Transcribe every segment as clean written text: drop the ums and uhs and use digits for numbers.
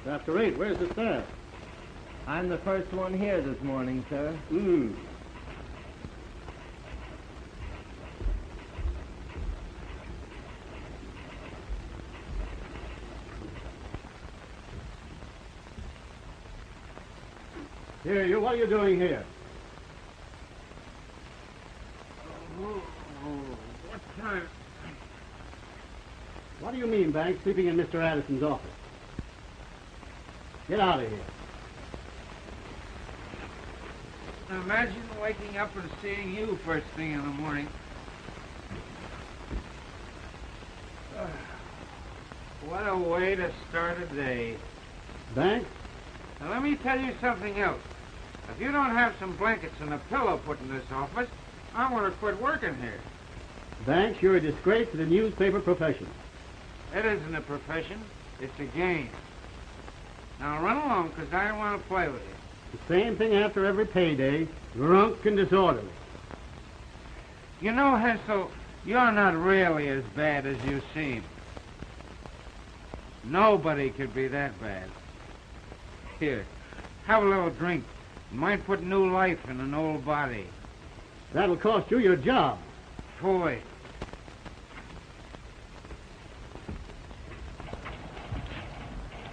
After 8, where's the staff? I'm the first one here this morning, sir. Here, you, what are you doing here? What time? What do you mean, Banks, sleeping in Mr. Addison's office? Get out of here. Imagine waking up and seeing you first thing in the morning. What a way to start a day. Banks? Now, let me tell you something else. If you don't have some blankets and a pillow put in this office, I want to quit working here. Banks, you're a disgrace to the newspaper profession. It isn't a profession. It's a game. Now, run along, because I want to play with you. The same thing after every payday, drunk and disorderly. You know, Hensel, you're not really as bad as you seem. Nobody could be that bad. Here, have a little drink. It might put new life in an old body. That'll cost you your job. Boy.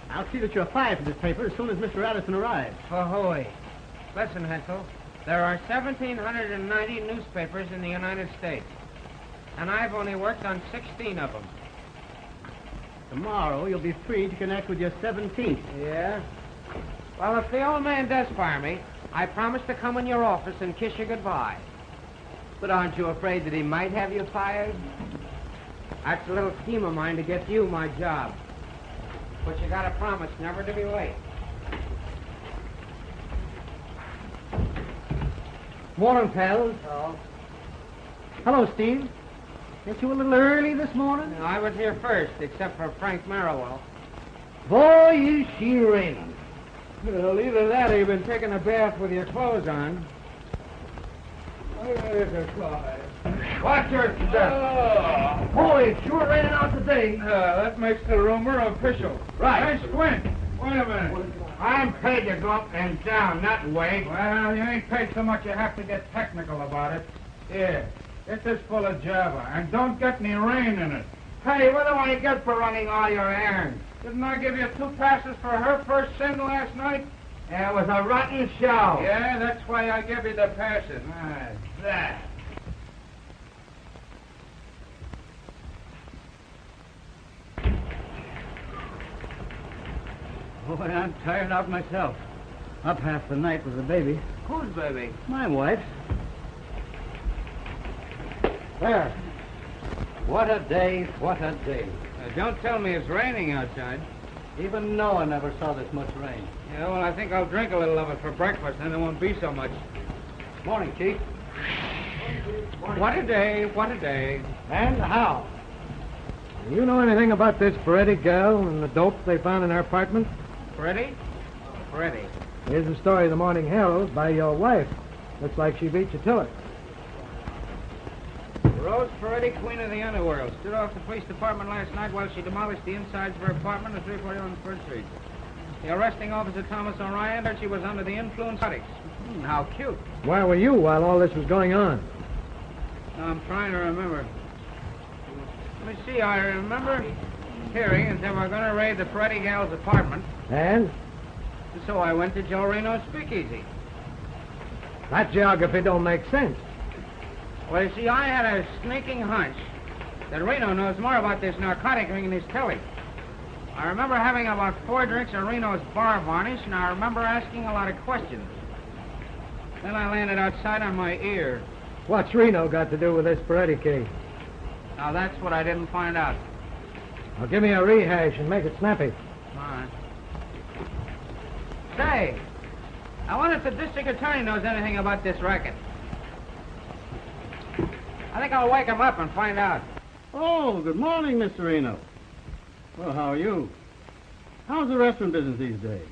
I'll see that you're fired from this paper as soon as Mr. Addison arrives. Ahoy. Listen, Hensel, there are 1,790 newspapers in the United States, and I've only worked on 16 of them. Tomorrow you'll be free to connect with your 17th. Yeah? Well, if the old man does fire me, I promise to come in your office and kiss you goodbye. But aren't you afraid that he might have you fired? That's a little scheme of mine to get you my job. But you gotta promise never to be late. Morning, pals. Oh? Hello, Steve. Get you a little early this morning? No, I was here first, except for Frank Merriwell. Boy, is she raining. Well, either that or you've been taking a bath with your clothes on. Watch your step. Boy, it's sure raining out today. That makes the rumor official. Right. Hey, Squint. Wait a minute. I'm paid to go up and down, not wait. Well, you ain't paid so much you have to get technical about it. Here, get this full of Java, and don't get any rain in it. Hey, what do I get for running all your errands? Didn't I give you 2 passes for her first sin last night? It was a rotten show. Yeah, that's why I give you the passes. That. Boy, I'm tired out myself. Up half the night with the baby. Whose baby? My wife's. There. What a day, what a day. Don't tell me it's raining outside. Even Noah never saw this much rain. Yeah, well, I think I'll drink a little of it for breakfast, then there won't be so much. Morning, Chief. What a day, what a day. And how? Do you know anything about this Peretti gal and the dope they found in her apartment? Freddie? Freddie. Here's the story of the Morning Herald by your wife. Looks like she beat you to it. Rose Peretti, queen of the underworld, stood off the police department last night while she demolished the insides of her apartment at 341 First Street. The arresting officer, Thomas Orion, said she was under the influence of narcotics. How cute. Where were you while all this was going on? Now, I'm trying to remember. Let me see, I remember hearing that they were going to raid the Peretti gal's apartment. And? So I went to Joe Reno's speakeasy. That geography don't make sense. Well, you see, I had a sneaking hunch that Reno knows more about this narcotic ring than he's telling. I remember having about 4 drinks of Reno's bar varnish, and I remember asking a lot of questions. Then I landed outside on my ear. What's Reno got to do with this Peretti case? Now, that's what I didn't find out. Now, give me a rehash and make it snappy. All right. Say, I wonder if the district attorney knows anything about this racket. I think I'll wake him up and find out. Oh, good morning, Mr. Reno. Well, how are you? How's the restaurant business these days?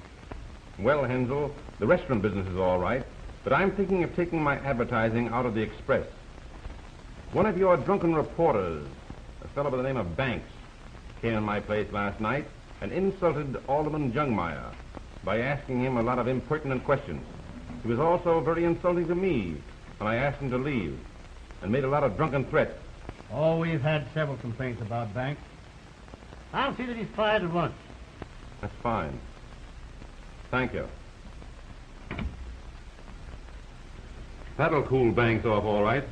Well, Hensel, the restaurant business is all right, but I'm thinking of taking my advertising out of the Express. One of your drunken reporters, a fellow by the name of Banks, came in my place last night and insulted Alderman Jungmeyer by asking him a lot of impertinent questions. He was also very insulting to me when I asked him to leave and made a lot of drunken threats. Oh, we've had several complaints about Banks. I'll see that he's fired at once. That's fine. Thank you. That'll cool Banks off all right.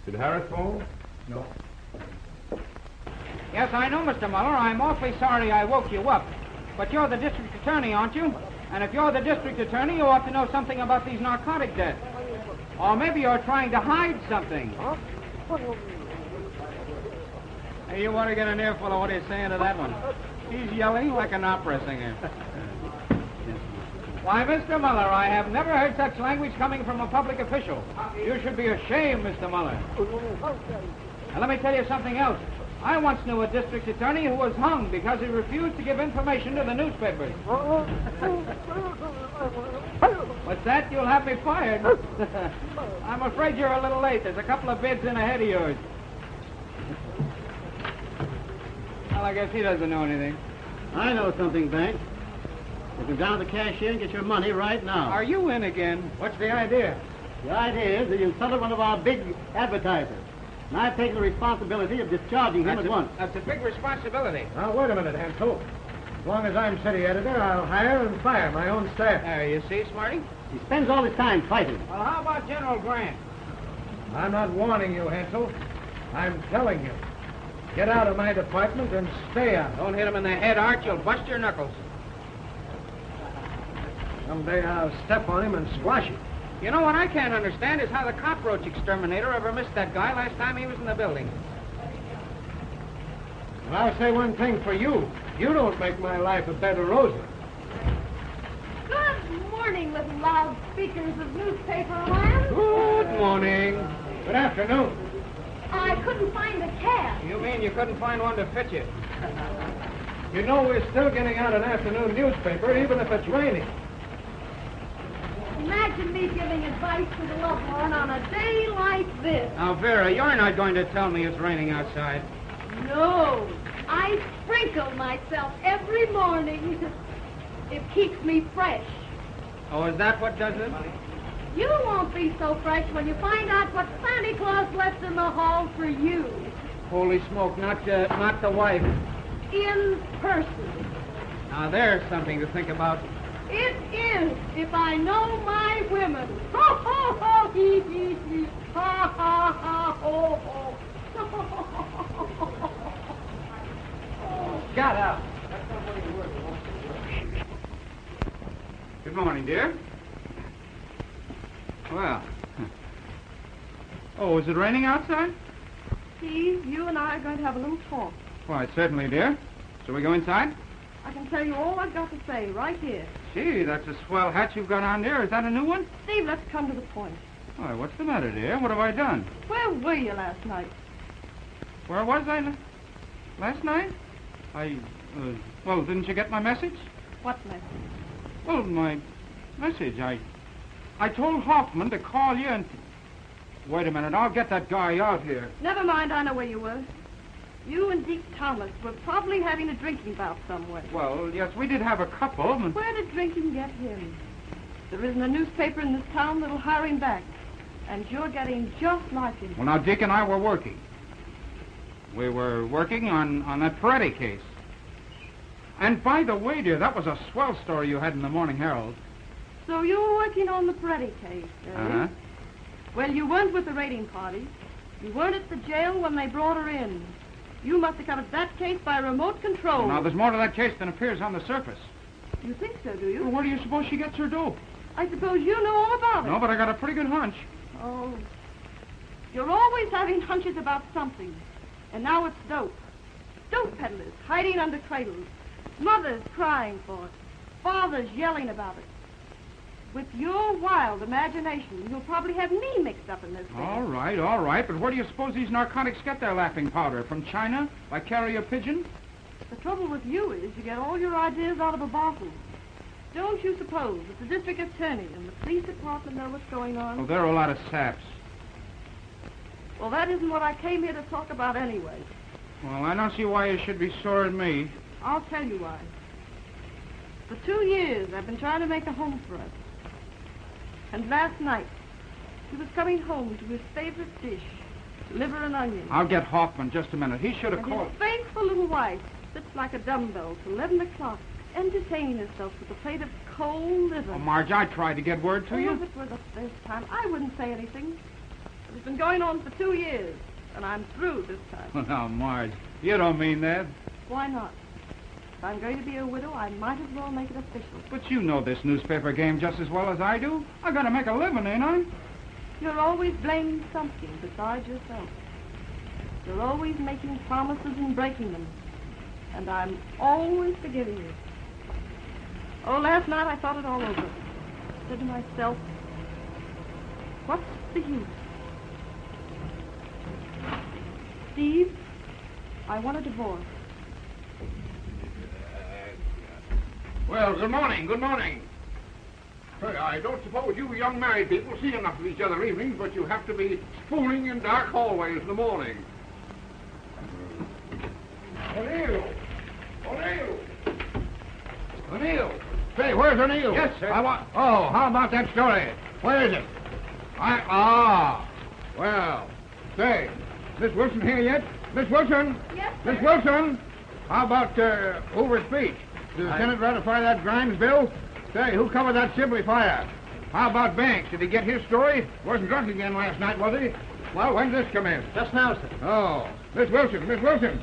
Did Harris phone? No. Yes, I know, Mr. Muller. I'm awfully sorry I woke you up. But you're the district attorney, aren't you? And if you're the district attorney, you ought to know something about these narcotic deaths. Or maybe you're trying to hide something. Hey, you want to get an earful of what he's saying to that one? He's yelling like an opera singer. Why, Mr. Muller, I have never heard such language coming from a public official. You should be ashamed, Mr. Muller. And let me tell you something else. I once knew a district attorney who was hung because he refused to give information to the newspapers. What's that? You'll have me fired. I'm afraid you're a little late. There's a couple of bids in ahead of yours. Well, I guess he doesn't know anything. I know something, Banks. You can down to the cashier and get your money right now. Are you in again? What's the idea? The idea is that you insulted one of our big advertisers. And I've taken the responsibility of discharging him at once. That's a big responsibility. Now, wait a minute, Hansel. As long as I'm city editor, I'll hire and fire my own staff. There, you see, Smarty? He spends all his time fighting. Well, how about General Grant? I'm not warning you, Hansel. I'm telling you. Get out of my department and stay out. Don't hit him in the head, Art. You'll bust your knuckles. Someday I'll step on him and squash him. You know, what I can't understand is how the cockroach exterminator ever missed that guy last time he was in the building. Well, I'll say one thing for you. You don't make my life a bed of roses. Good morning, little loudspeakers of newspaper land. Good morning. Good afternoon. I couldn't find a cab. You mean you couldn't find one to fit you? You know we're still getting out an afternoon newspaper, even if it's raining. Imagine me giving advice to the Lovelorn on a day like this. Now, Vera, you're not going to tell me it's raining outside. No, I sprinkle myself every morning. It keeps me fresh. Oh, is that what does it? You won't be so fresh when you find out what Santa Claus left in the hall for you. Holy smoke, not the wife. In person. Now, there's something to think about. It is, if I know my women. Ho, ho, ho, hee, hee, hee. Ha, ha, ha, ho, ho. Got out. Good morning, dear. Well. Oh, is it raining outside? Steve, you and I are going to have a little talk. Why, certainly, dear. Shall we go inside? I can tell you all I've got to say right here. Gee, that's a swell hat you've got on there. Is that a new one? Steve, let's come to the point. Why, what's the matter, dear? What have I done? Where were you last night? Where was I last night? Well, didn't you get my message? What message? Well, my message. I told Hoffman to call you and... Wait a minute, I'll get that guy out here. Never mind, I know where you were. You and Deke Thomas were probably having a drinking bout somewhere. Well, yes, we did have a couple. Where did drinking get him? There isn't a newspaper in this town that'll hire him back. And you're getting just like him. Well, now, Dick and I were working. We were working on that Peretti case. And by the way, dear, that was a swell story you had in the Morning Herald. So you were working on the Peretti case, eh? Uh-huh. Well, you weren't with the raiding party. You weren't at the jail when they brought her in. You must have covered that case by remote control. Now, there's more to that case than appears on the surface. You think so, do Well, you? where do you suppose she gets her dope? I suppose you know all about it. No, but I got a pretty good hunch. Oh. You're always having hunches about something. And now it's dope. Dope peddlers hiding under cradles. Mothers crying for it. Fathers yelling about it. With your wild imagination, you'll probably have me mixed up in this thing. All right. But where do you suppose these narcotics get their laughing powder? From China? By carrier pigeon? The trouble with you is you get all your ideas out of a bottle. Don't you suppose that the district attorney and the police department know what's going on? Oh, there are a lot of saps. Well, that isn't what I came here to talk about anyway. Well, I don't see why you should be sore at me. I'll tell you why. For 2 years, I've been trying to make a home for us. And last night, he was coming home to his favorite dish, liver and onions. I'll get Hoffman just a minute. He should have And called. his faithful little wife sits like a dumbbell till 11 o'clock, entertaining herself with a plate of cold liver. Oh, Marge, I tried to get word to Oh, you. if it were the first time, I wouldn't say anything. But it's been going on for 2 years, and I'm through this time. Oh, now, Marge, you don't mean that. Why not? If I'm going to be a widow, I might as well make it official. But you know this newspaper game just as well as I do. I gotta make a living, ain't I? You're always blaming something besides yourself. You're always making promises and breaking them. And I'm always forgiving you. Oh, last night I thought it all over. I said to myself, what's the use? Steve, I want a divorce. Well, good morning, good morning. Say, I don't suppose you young married people see enough of each other evenings, but you have to be spooning in dark hallways in the morning. O'Neill! O'Neill! O'Neill! Say, where's O'Neill? Yes, sir. Oh, how about that story? Where is it? Well, say, Miss Wilson here yet? Miss Wilson? Yes, Miss Wilson? How about Hoover's speech? Did the Senate ratify that Grimes bill? Say, who covered that Sibley fire? How about Banks? Did he get his story? Wasn't drunk again last night, was he? Well, when did this come in? Just now, sir. Oh, Miss Wilson, Miss Wilson.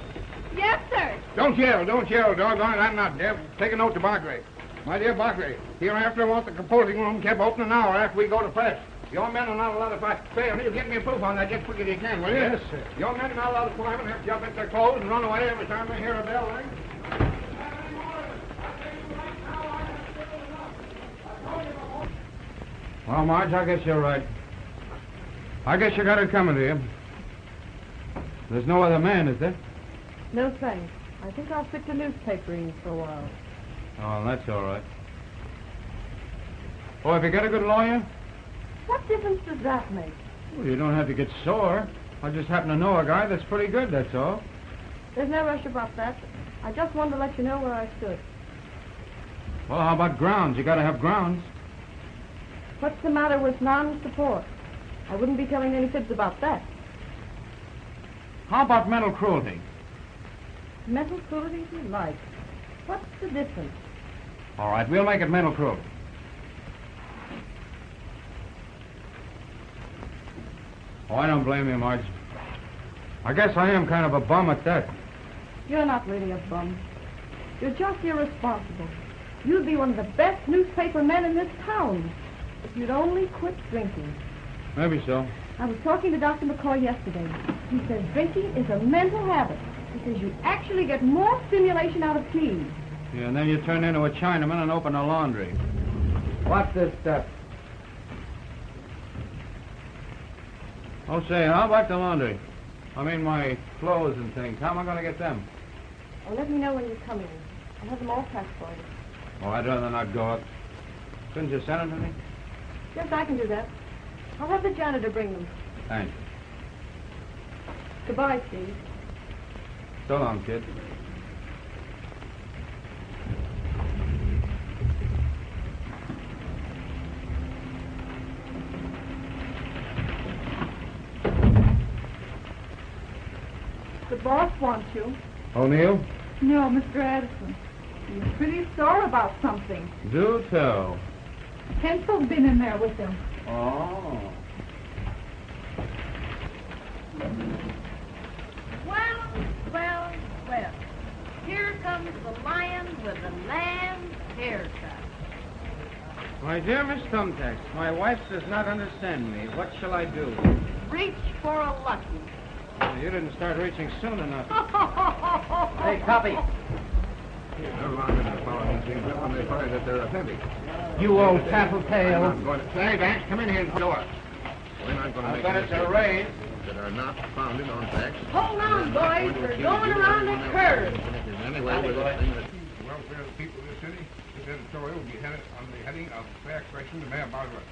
Yes, sir. Don't yell, doggone it, I'm not deaf. Take a note to Barclay. My dear Barclay, hereafter I want the composing room kept open an hour after we go to press. Your men are not allowed to fight. Say, O'Neill, get me a proof on that just quick as you can, will you? Yes, sir. Your men are not allowed to climb and have to jump into their clothes and run away every time they hear a bell ring. Well, Marge, I guess you're right. I guess you got it coming to you. There's no other man, is there? No, thanks. I think I'll stick to newspapering for a while. Oh, that's all right. Oh, have you got a good lawyer? What difference does that make? Well, you don't have to get sore. I just happen to know a guy that's pretty good, that's all. There's no rush about that. I just wanted to let you know where I stood. Well, how about grounds? You got to have grounds. What's the matter with non-support? I wouldn't be telling any fibs about that. How about mental cruelty? Mental cruelty if you like. What's the difference? All right, we'll make it mental cruelty. Oh, I don't blame you, Marge. I guess I am kind of a bum at that. You're not really a bum. You're just irresponsible. You'd be one of the best newspaper men in this town if you'd only quit drinking. Maybe so. I was talking to Dr. McCoy yesterday. He says drinking is a mental habit because you actually get more stimulation out of tea. Yeah, and then you turn into a Chinaman and open a laundry. What's this stuff? Oh, say, how about the laundry? I mean, my clothes and things. How am I going to get them? Oh, let me know when you're coming. I'll have them all packed for you. Oh, I'd rather not go up. Couldn't you send them to me? Yes, I can do that. I'll have the janitor bring them. Thanks. Goodbye, Steve. So long, kid. The boss wants you. O'Neill? No, Mr. Addison. He's pretty sore about something. Do tell. Hensel's been in there with him. Oh. Well. Here comes the lion with the lamb's haircut. My dear Miss Thumbtacks, my wife does not understand me. What shall I do? Reach for a lucky. You didn't start reaching soon enough. Hey, copy. They're liable to follow these things up when they find that they're authentic. You old tattletale. I'm going to say, Banks, come in here and do it. We're not going to make any raid. that are not founded on facts. Hold on, boys. We're going around the curve. Anyway, with this thing that the welfare of the people of the city, this editorial will be headed on the heading of fair question to Mayor Bosworth.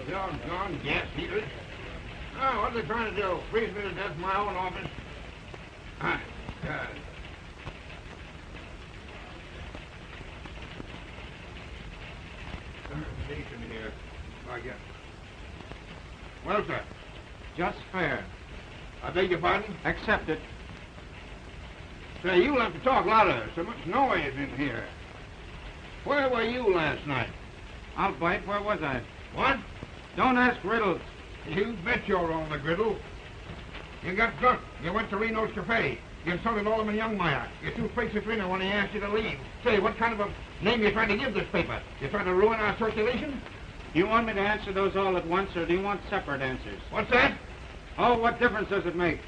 Doggone gas heaters. Oh, what are they trying to do? Freeze me to death in my own office? Ah, God. Decent here, I guess. Well, sir, Just fair. I beg your pardon? Accept it. Say, you'll have to talk louder. So much noise in here. Where were you last night? I'll bite. Where was I? What? Don't ask riddles. You bet you're on the griddle. You got drunk. You went to Reno's Cafe. You insulted Alderman Youngmeyer. You threw face at Reno when he asked you to leave. Say, what kind of a name you trying to give this paper? You trying to ruin our circulation? Do you want me to answer those all at once, or do you want separate answers? What's that? Oh, what difference does it make?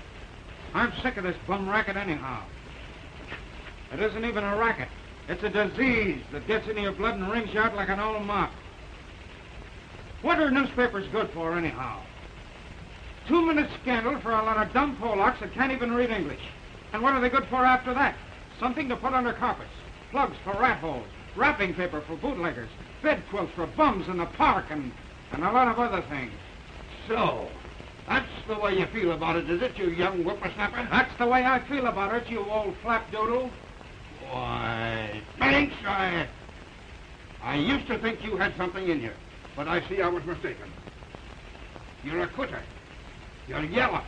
I'm sick of this bum racket anyhow. It isn't even a racket. It's a disease that gets into your blood and wrings you out like an old mop. What are newspapers good for anyhow? 2-minute scandal for a lot of dumb Polacks that can't even read English. And what are they good for after that? Something to put under carpets, plugs for rat holes, wrapping paper for bootleggers, bed quilts for bums in the park, and a lot of other things. So, that's the way you feel about it, is it, you young whippersnapper? That's the way I feel about it, you old flapdoodle. Why, thanks, I used to think you had something in you, but I see I was mistaken. You're a quitter. You're yellow.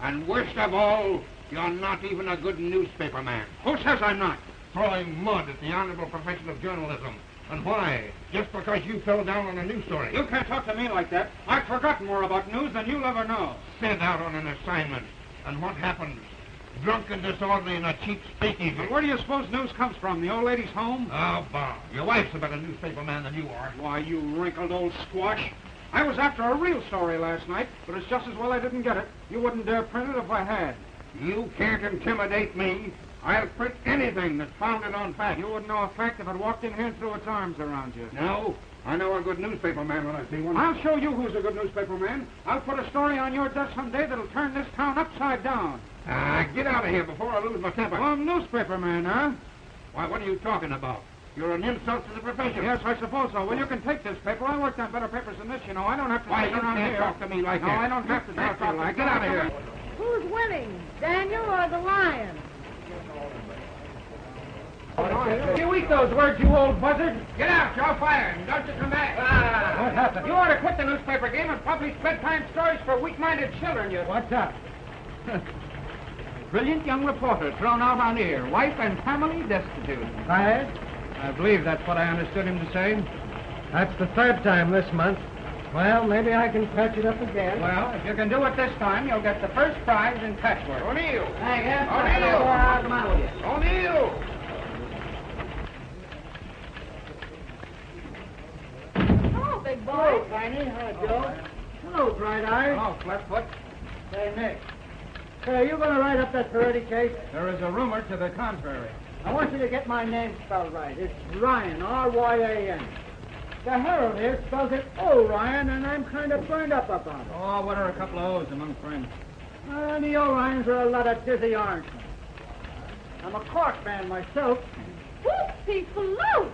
And worst of all, you're not even a good newspaper man. Who says I'm not? Throwing mud at the honorable profession of journalism. And why? Just because you fell down on a news story. You can't talk to me like that. I've forgotten more about news than you'll ever know. Sent out on an assignment. And what happens? Drunk and disorderly in a cheap speakeasy. But where do you suppose news comes from? The old lady's home? Oh, Bob, your wife's a better newspaper man than you are. Why, you wrinkled old squash. I was after a real story last night, but it's just as well I didn't get it. You wouldn't dare print it if I had. You can't intimidate me. I'll print anything that's founded on fact. You wouldn't know a fact if it walked in here and threw its arms around you. No, I know a good newspaper man when I see one. I'll show you who's a good newspaper man. I'll put a story on your desk someday that'll turn this town upside down. Get out of here before I lose my temper. Oh, newspaper man, huh? Why, what are you talking about? You're an insult to the profession. Yes, I suppose so. Well, you can take this paper. I worked on better papers than this, you know. I don't have to Why, sit you around can't here. talk to me like no, that. I don't have to talk to you like Get out of here. Who's winning, Daniel or the lion? You eat those words, you old buzzard. Get out, you're fired, and don't you come back. What happened? You ought to quit the newspaper game and publish bedtime stories for weak-minded children, you... What's up? Brilliant young reporter thrown out on air. Wife and family destitute. Fired? I believe that's what I understood him to say. That's the third time this month. Well, maybe I can patch it up again. Well, if you can do it this time, you'll get the first prize in patchwork. O'Neill! I guess O'Neill! O'Neill! Hello, big boy. Tiny. Hi, Joe. Hello, Bright Eye. Oh, Flatfoot. Say, Nick. Say, are you going to write up that Peretti case? There is a rumor to the contrary. I want you to get my name spelled right. It's Ryan, R-Y-A-N. The Herald here spells it O'Ryan, and I'm kind of burned up about it. Oh, what are a couple of O's among friends? The O'Ryans are a lot of dizzy orange. I'm a Cork man myself. Whoopsie float!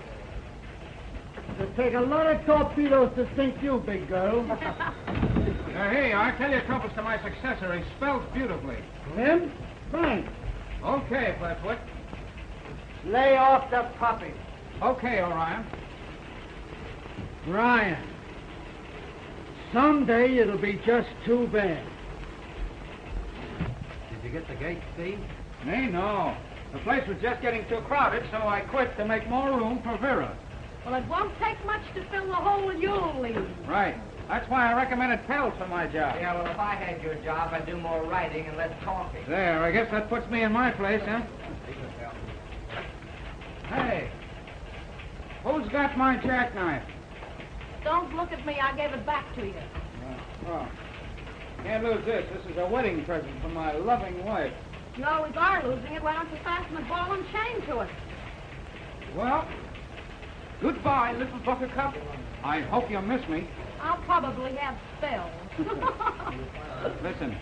It'll take a lot of torpedoes to sink you, big girl. Hey, Arcadia Trumpet's to my successor. He spells beautifully. Him? Thanks. Okay, Flatfoot. Lay off the puppy. Okay, Orion. Ryan. Someday it'll be just too bad. Did you get the gate, Steve? Me, no. The place was just getting too crowded, so I quit to make more room for Vera. Well, it won't take much to fill the hole you'll leave. Right. That's why I recommended Pell for my job. Yeah, well, if I had your job, I'd do more writing and less talking. There, I guess that puts me in my place, huh? Hey, who's got my jackknife? Don't look at me. I gave it back to you. Oh, can't lose this. This is a wedding present from my loving wife. You always are losing it. Why don't you fasten a ball and chain to it? Well, goodbye, little buttercup. I hope you miss me. I'll probably have spells. Listen,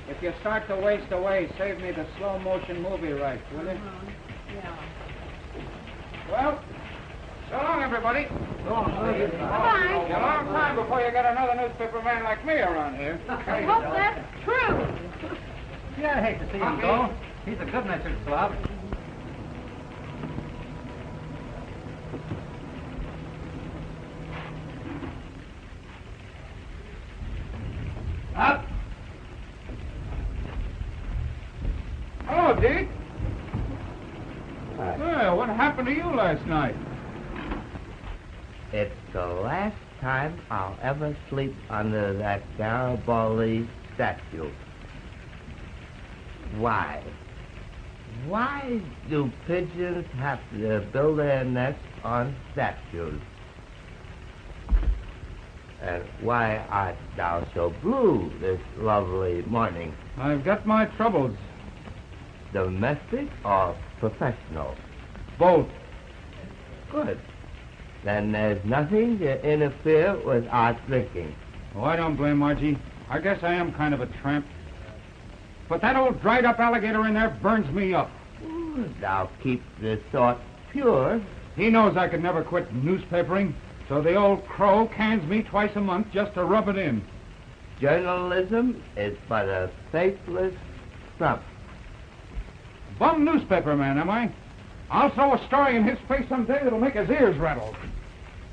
if you start to waste away, save me the slow-motion movie rights, will you? Yeah. Well, So long, everybody. Bye-bye. It's a long time before you get another newspaper man like me around here. I hope that's true. Yeah, I hate to see him go. He's a good-natured slob. Up. Hello, Deke. Well, what happened to you last night? It's the last time I'll ever sleep under that Garibaldi statue. Why? Why do pigeons have to build their nests on statues? And why art thou so blue this lovely morning? I've got my troubles. Domestic or professional? Both. Good. Then there's nothing to interfere with our drinking. Oh, I don't blame Margie. I guess I am kind of a tramp. But that old dried-up alligator in there burns me up. Ooh, thou keep this thought pure. He knows I could never quit newspapering, so the old crow cans me twice a month just to rub it in. Journalism is but a faithless trump. Bum newspaper man, am I? I'll throw a story in his face someday that'll make his ears rattle.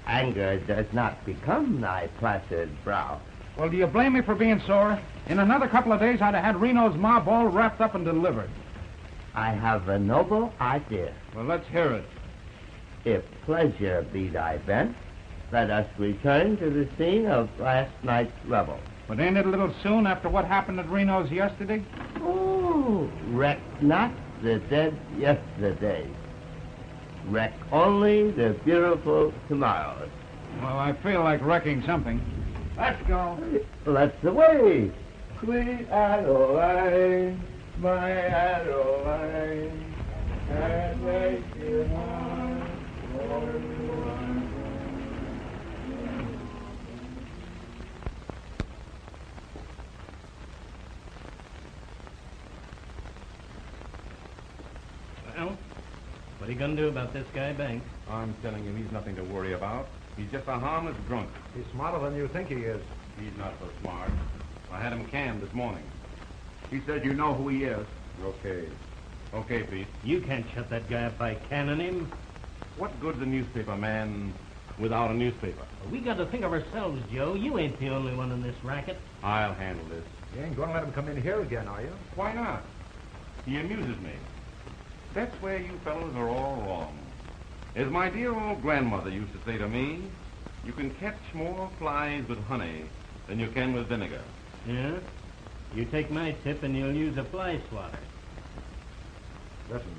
Anger does not become thy placid brow. Well, do you blame me for being sore? In another couple of days, I'd have had Reno's mob all wrapped up and delivered. I have a noble idea. Well, let's hear it. If pleasure be thy bent, let us return to the scene of last night's revel. But ain't it a little soon after what happened at Reno's yesterday? Oh, wreck not the dead yesterday. Wreck only the beautiful tomorrows. Well, I feel like wrecking something. Let's go. Let's away. Sweet Adeline, my Adeline, and make you mine. Well, what are you going to do about this guy, Banks? I'm telling you, he's nothing to worry about. He's just a harmless drunk. He's smarter than you think he is. He's not so smart. I had him canned this morning. He said you know who he is. Okay. Okay, Pete. You can't shut that guy up by canning him. What good's a newspaper man without a newspaper? We got to think of ourselves, Joe. You ain't the only one in this racket. I'll handle this. You ain't going to let him come in here again, are you? Why not? He amuses me. That's where you fellows are all wrong. As my dear old grandmother used to say to me, you can catch more flies with honey than you can with vinegar. Yeah? You take my tip and you'll use a fly swatter. Listen,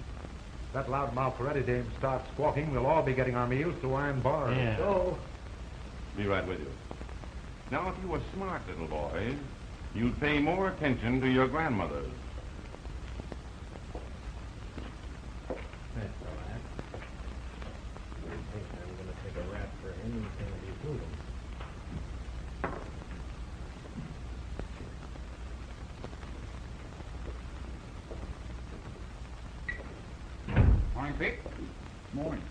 that loudmouth Ferretti dame starts squawking, we'll all be getting our meals through iron bars. Yeah. So, Be right with you. Now, if you were smart little boys, you'd pay more attention to your grandmothers. That's all right. I think I'm going to take a rap for anything he's moving. Morning, Pete. Morning.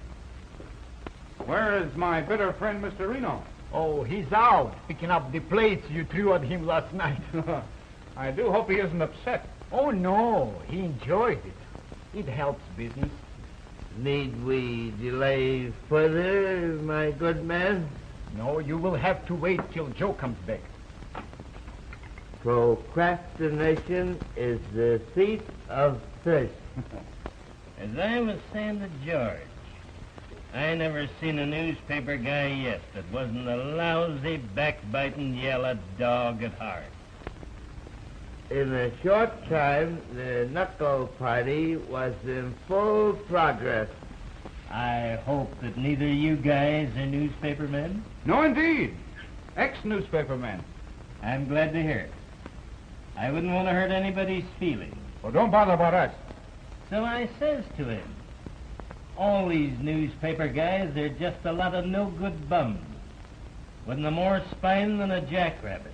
Where is my bitter friend, Mr. Reno? Oh, he's out picking up the plates you threw at him last night. I do hope he isn't upset. Oh, no, he enjoyed it. It helps business. Need we delay further, my good man? No, you will have to wait till Joe comes back. Procrastination is the thief of thirst. As I was saying to George, I never seen a newspaper guy yet that wasn't a lousy, backbiting, yellow dog at heart. In a short time, the knuckle party was in full progress. I hope that neither you guys are newspaper men. No, indeed. Ex-newspaper man. I'm glad to hear it. I wouldn't want to hurt anybody's feelings. Well, don't bother about us. So I says to him, all these newspaper guys are just a lot of no-good bums, with no more spine than a jackrabbit.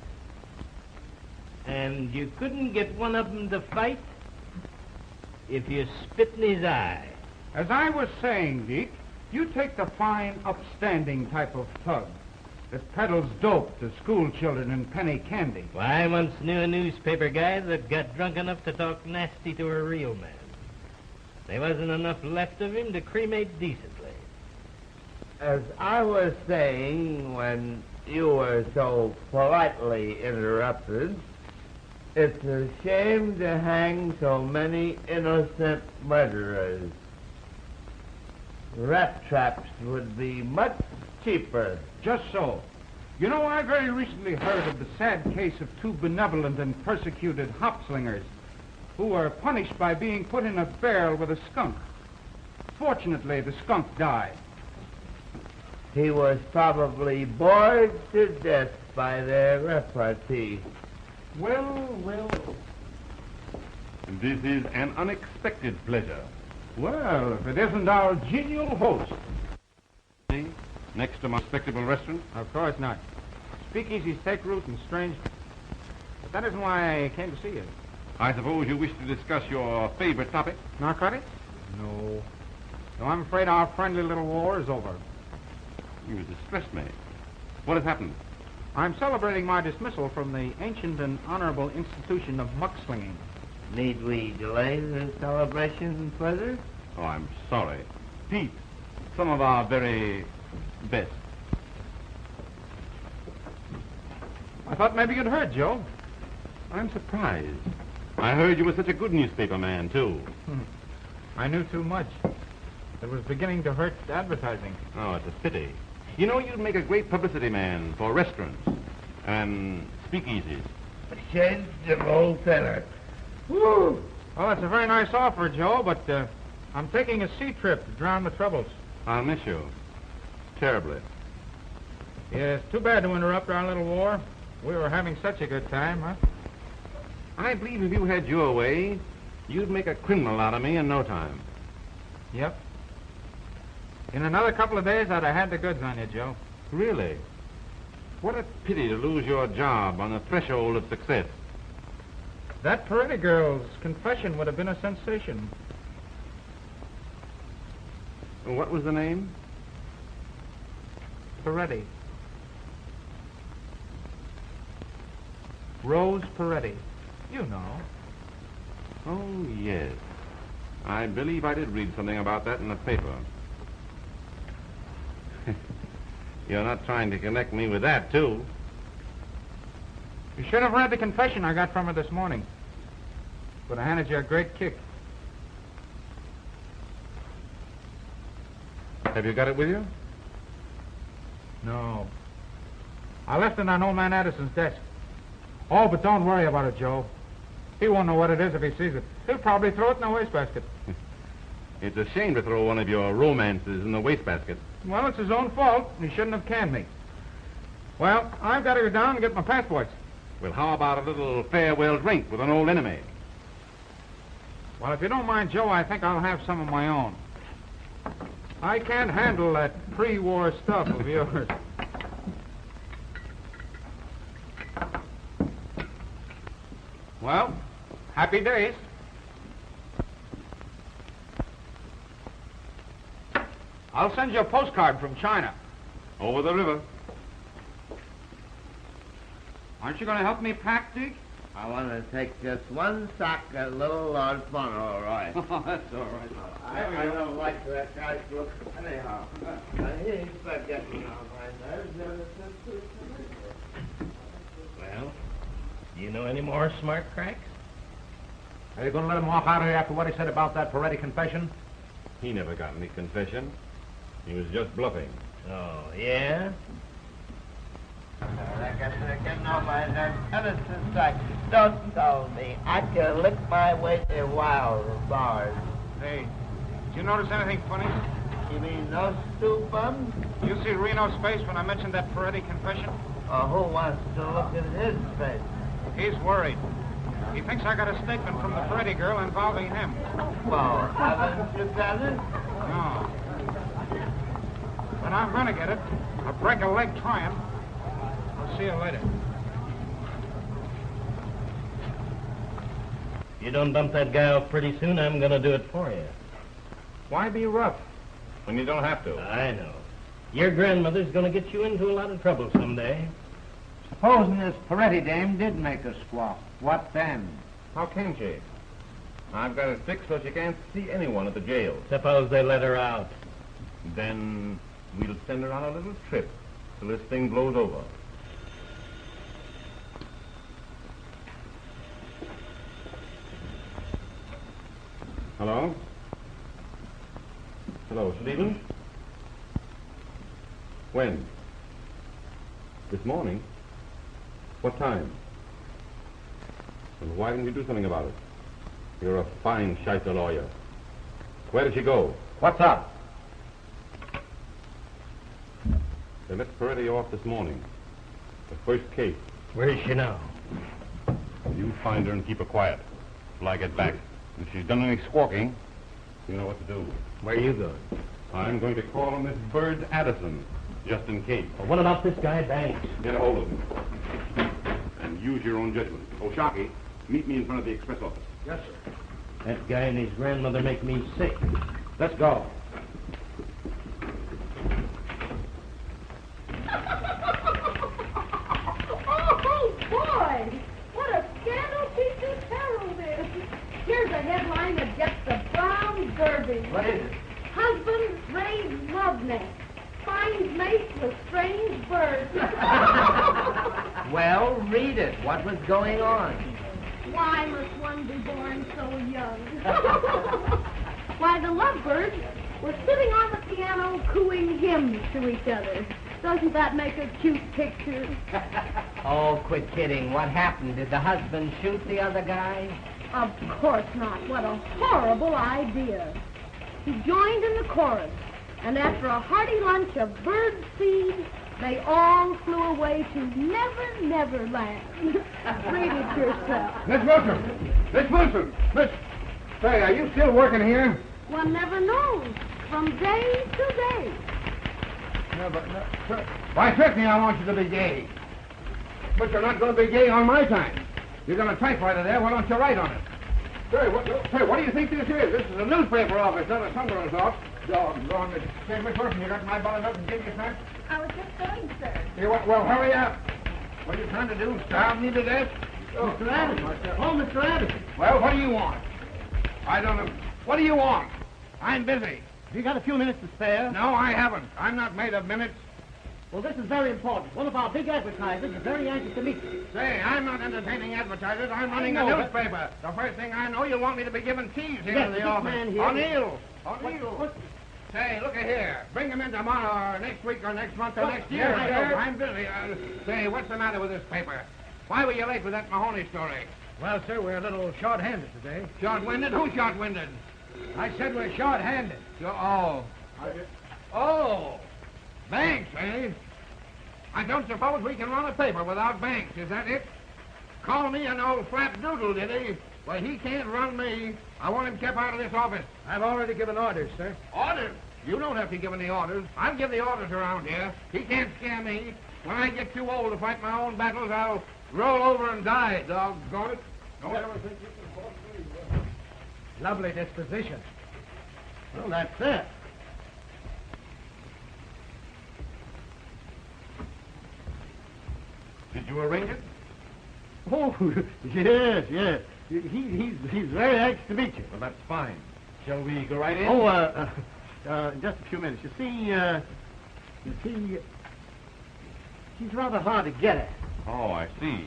And you couldn't get one of them to fight if you spit in his eye. As I was saying, Deke, You take the fine, upstanding type of thug that peddles dope to school children and penny candy. Well, I once knew a newspaper guy that got drunk enough to talk nasty to a real man. There wasn't enough left of him to cremate decently. As I was saying when you were so politely interrupted, it's a shame to hang so many innocent murderers. Rat traps would be much cheaper. Just so. You know, I very recently heard of the sad case of two benevolent and persecuted hop slingers who were punished by being put in a barrel with a skunk. Fortunately, the skunk died. He was probably bored to death by their repartee. Well. This is an unexpected pleasure. Well, if it isn't our genial host. Next to my respectable restaurant? Of course not. Speakeasies take root in strange... But that isn't why I came to see you. I suppose you wish to discuss your favorite topic? Narcotics? No. No, I'm afraid our friendly little war is over. You distressed me. What has happened? I'm celebrating my dismissal from the ancient and honorable institution of muckslinging. Need we delay the celebration further? Oh, I'm sorry. Pete, some of our very best. I thought maybe you'd heard, Joe. I'm surprised. I heard you were such a good newspaper man, too. I knew too much. It was beginning to hurt advertising. Oh, it's a pity. You know, you'd make a great publicity man for restaurants and speakeasies. Change the whole tenor. Woo! Well, that's a very nice offer, Joe, but I'm taking a sea trip to drown the troubles. I'll miss you. Terribly. Yeah, it's too bad to interrupt our little war. We were having such a good time, huh? I believe if you had your way, you'd make a criminal out of me in no time. Yep. In another couple of days, I'd have had the goods on you, Joe. Really? What a pity to lose your job on the threshold of success. That Peretti girl's confession would have been a sensation. What was the name? Peretti. Rose Peretti. You know. Oh, yes. I believe I did read something about that in the paper. You're not trying to connect me with that, too. You should have read the confession I got from her this morning. Would have handed you a great kick. Have you got it with you? No. I left it on old man Addison's desk. Oh, but don't worry about it, Joe. He won't know what it is if he sees it. He'll probably throw it in the wastebasket. It's a shame to throw one of your romances in the wastebasket. Well, it's his own fault. He shouldn't have canned me. Well, I've got to go down and get my passports. Well, how about a little farewell drink with an old enemy? Well, if you don't mind, Joe, I think I'll have some of my own. I can't handle that pre-war stuff of yours. Well, happy days. I'll send you a postcard from China. Over the river. Aren't you going to help me pack, Dick? I want to take just one sock at Little Lord Fauntleroy. Oh, that's all right. I don't like that guy's look anyhow. He's forgetting all my nerves ever since. Well, do you know any more smart cracks? Are you going to let him walk out of here after what he said about that Peretti confession? He never got any confession. He was just bluffing. Oh, yeah? I guess they're getting on my nerves ever since don't tell me. I can lick my way to wild bars. Hey, did you notice anything funny? You mean those two bums? You see Reno's face when I mentioned that Peretti confession? Who wants to look at his face? He's worried. He thinks I got a statement from the Peretti girl involving him. Well, haven't you got it? No. But I'm going to get it. I'll break a leg trying. I'll see you later. If you don't dump that guy off pretty soon, I'm going to do it for you. Why be rough? when you don't have to. I know. Your grandmother's going to get you into a lot of trouble someday. Supposing this Peretti dame did make a squawk, what then? How can she? I've got it fixed so she can't see anyone at the jail. Suppose they let her out. Then we'll send her on a little trip till this thing blows over. Hello? Hello, Stephen? When? This morning? What time? And why didn't you do something about it? You're a fine Scheisser lawyer. Where did she go? What's up? They let Peretti off this morning. The first case. Where is she now? You find her and keep her quiet till I get back. If she's done any squawking, you know what to do. Where are you going? I'm going to call on Miss Bird Addison, just in case. Well, what about this guy, Banks? Get a hold of him. And use your own judgment. Oh, Sharkey, meet me in front of the express office. Yes, sir. That guy and his grandmother make me sick. Let's go. Oh, boy! What a scandal Peaches Herald is. Here's a headline that gets the Brown Derby. What is it? Husband raised love nest. Finds mate with strange birds. Well, read it. What was going on? Why must one be born so young? Why, the lovebirds were sitting on the piano cooing hymns to each other. Doesn't that make a cute picture? Oh, quit kidding. What happened? Did the husband shoot the other guy? Of course not. What a horrible idea. He joined in the chorus, and after a hearty lunch of bird seed, they all flew away to Never Never Land. Read it yourself. Miss Wilson! Miss Wilson! Miss... Say, are you still working here? One never knows. From day to day. No. Why, certainly I want you to be gay. But you're not going to be gay on my time. You're going to typewriter there. Why don't you write on it? Say, what do you think this is? This is a newspaper office, not a tumbler's office. Doggone it. Say, Miss Wilson, you got my button up and give you a snack? I was just going, sir. Hey, well, hurry up. What are you trying to do? Starve me to death? Mr. Addison. Oh, Mr. Addison. Well, what do you want? I don't know. What do you want? I'm busy. You got a few minutes to spare? No, I haven't. I'm not made of minutes. Well, this is very important. One of our big advertisers is very anxious to meet you. Say, I'm not entertaining advertisers. I'm running a know, newspaper. The first thing I know, you'll want me to be giving teas here Yes, in the this office. man here- O'Neill. What- Say, look at here. Bring him in tomorrow or next week or next month or What? next year. Yes, sir. I'm busy. Say, what's the matter with this paper? Why were you late with that Mahoney story? Well, sir, we're a little short-handed today. Short-winded? Who's short-winded? I said we're short-handed. Oh, Banks, eh? I don't suppose we can run a paper without Banks, is that it? Call me an old flap doodle, did he? Well, he can't run me. I want him kept out of this office. I've already given orders, sir. Orders? You don't have to give any orders. I'll give the orders around here. He can't scare me. When I get too old to fight my own battles, I'll roll over and die, doggone it. Don't ever think you can force me. Lovely disposition. Well, that's it. Did you arrange it? Oh, yes. He's very anxious to meet you. Well, that's fine. Shall we go right in? Just a few minutes. You see, he's rather hard to get at. Oh, I see.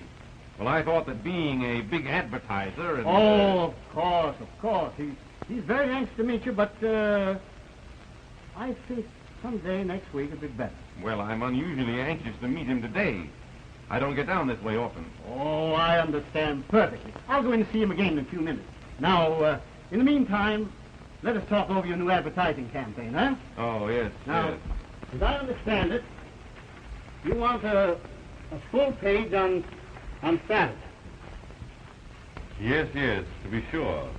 Well, I thought that being a big advertiser and... Oh, of course. He's very anxious to meet you, but I think someday next week it'll be better. Well, I'm unusually anxious to meet him today. I don't get down this way often. Oh, I understand perfectly. I'll go in and see him again in a few minutes. Now, in the meantime, let us talk over your new advertising campaign, huh? Oh, yes. Now, yes. as I understand it, you want a full page on Saturday. Yes, to be sure.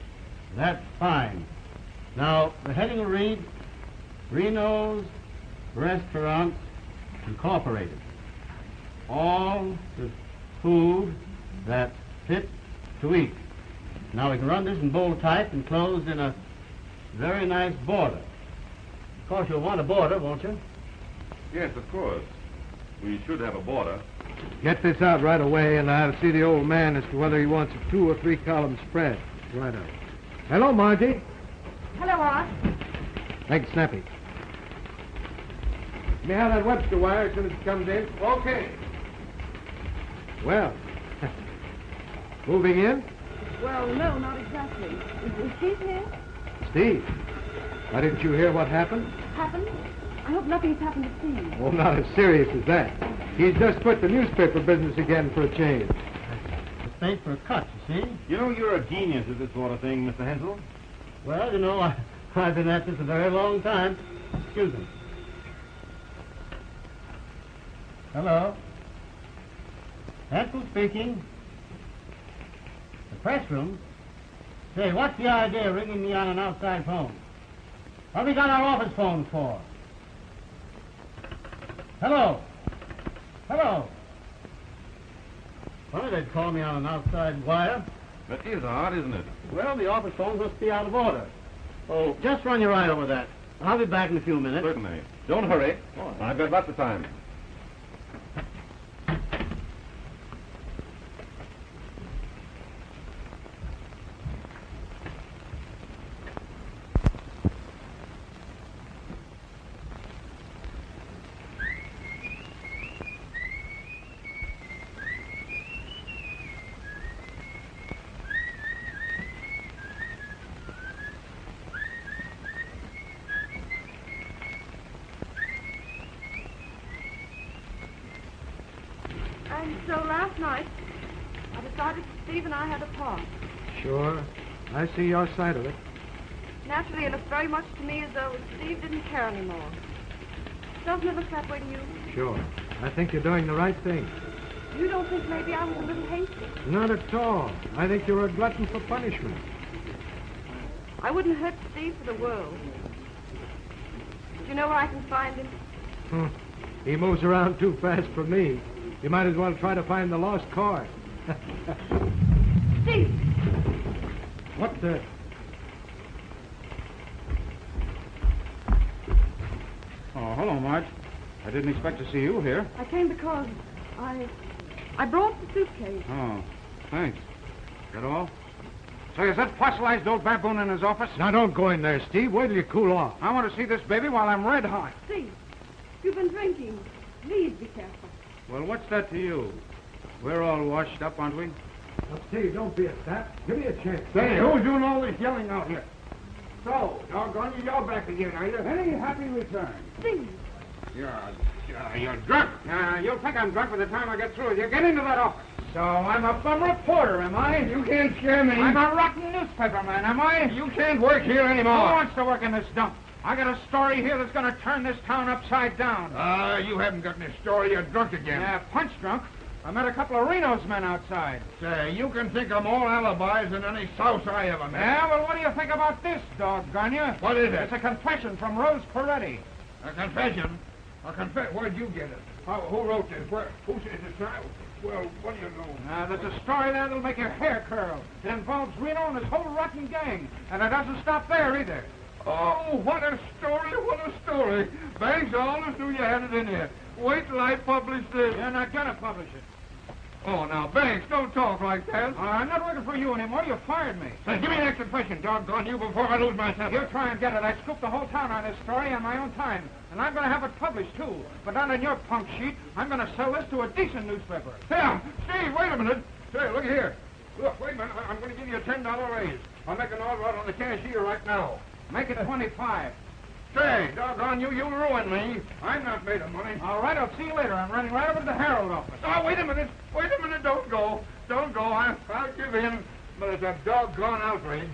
That's fine. Now, the heading will read, Reno's Restaurants Incorporated. All the food that's fit to eat. Now, we can run this in bold type and closed in a very nice border. Of course, you'll want a border, won't you? Yes, of course. We should have a border. Get this out right away, and I'll see the old man as to whether he wants a 2 or 3 column spread. Right out. Hello, Margie. Hello, Art. Thanks, Snappy. May I have that Webster wire as soon as it comes in? Okay. Well, moving in? Well, no, not exactly. Is Steve here? Steve, why didn't you hear what happened? Happened? I hope nothing's happened to Steve. Oh, not as serious as that. He's just quit the newspaper business again for a change. It's made for a cut, you see. You know, you're a genius at this sort of thing, Mr. Hensel. Well, you know, I've been at this a very long time. Excuse me. Hello. Hensel speaking. The press room? Say, what's the idea of ringing me on an outside phone? What have we got our office phone for? Hello. Hello. Well, they'd call me on an outside wire. That is odd, isn't it? Well, the office phones must be out of order. Oh, just run your eye over that. I'll be back in a few minutes. Certainly. Don't hurry. I've got lots of time. And so last night, I decided Steve and I had a part. Sure. I see your side of it. Naturally, it looked very much to me as though Steve didn't care anymore. Doesn't it look that way to you? Sure. I think you're doing the right thing. You don't think maybe I was a little hasty? Not at all. I think you're a glutton for punishment. I wouldn't hurt Steve for the world. Do you know where I can find him? He moves around too fast for me. You might as well try to find the lost car. Steve! What the... Oh, hello, Marge. I didn't expect to see you here. I came because I brought the suitcase. Oh, thanks. That all? Say, is that fossilized old baboon in his office? Now, don't go in there, Steve. Wait till you cool off. I want to see this baby while I'm red hot. Steve, you've been drinking. Please be careful. Well, what's that to you? We're all washed up, aren't we? Now, Steve, don't be a sap. Give me a chance. Say, who's doing all this yelling out here? So, doggone you, you're back again, are you? Any happy return. Steve. You're drunk. You'll think I'm drunk by the time I get through with you. Get into that office. So, I'm a bum reporter, am I? You can't scare me. I'm a rotten newspaper man, am I? You can't work here anymore. Who wants to work in this dump? I got a story here that's going to turn this town upside down. You haven't got any story. You're drunk again. Yeah, punch drunk. I met a couple of Reno's men outside. Say, you can think of more alibis than any souse I ever met. Yeah, well, what do you think about this, doggone you? What is it? It's a confession from Rose Peretti. A confession? Where'd you get it? Who wrote this? Who said this? Well, what do you know? There's a story there that'll make your hair curl. It involves Reno and his whole rotten gang. And it doesn't stop there, either. Oh, what a story, what a story. Banks, I always knew you had it in here. Wait till I publish this. You're not going to publish it. Oh, now, Banks, don't talk like that. I'm not working for you anymore. You fired me. Say, give me that confession, doggone you, before I lose my temper. You try and get it. I scooped the whole town on this story on my own time. And I'm going to have it published, too. But not on your punk sheet. I'm going to sell this to a decent newspaper. Hey, Steve, wait a minute. Say, look here. Look, wait a minute. I'm going to give you a $10 raise. I'll make an order out on the cashier right now. Make it 25. Say, doggone you, you'll ruin me. I'm not made of money. All right, I'll see you later. I'm running right over to the Herald office. Oh, wait a minute. Don't go. I'll give in. But it's a doggone outrage.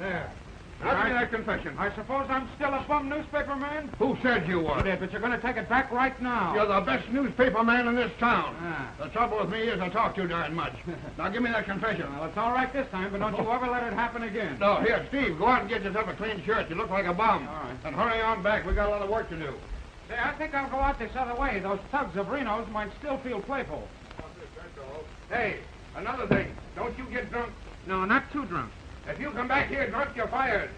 There. Now give me that confession. I suppose I'm still a bum newspaper man? Who said you were? You did, but you're going to take it back right now. You're the best newspaper man in this town. The trouble with me is I talk too darn much. Now give me that confession. Well, it's all right this time, but don't you ever let it happen again. No, here, Steve, go out and get yourself a clean shirt. You look like a bum. All right. And hurry on back. We got a lot of work to do. Say, I think I'll go out this other way. Those thugs of Reno's might still feel playful. Hey, another thing. Don't you get drunk. No, not too drunk. If you come back here drunk, you're fired.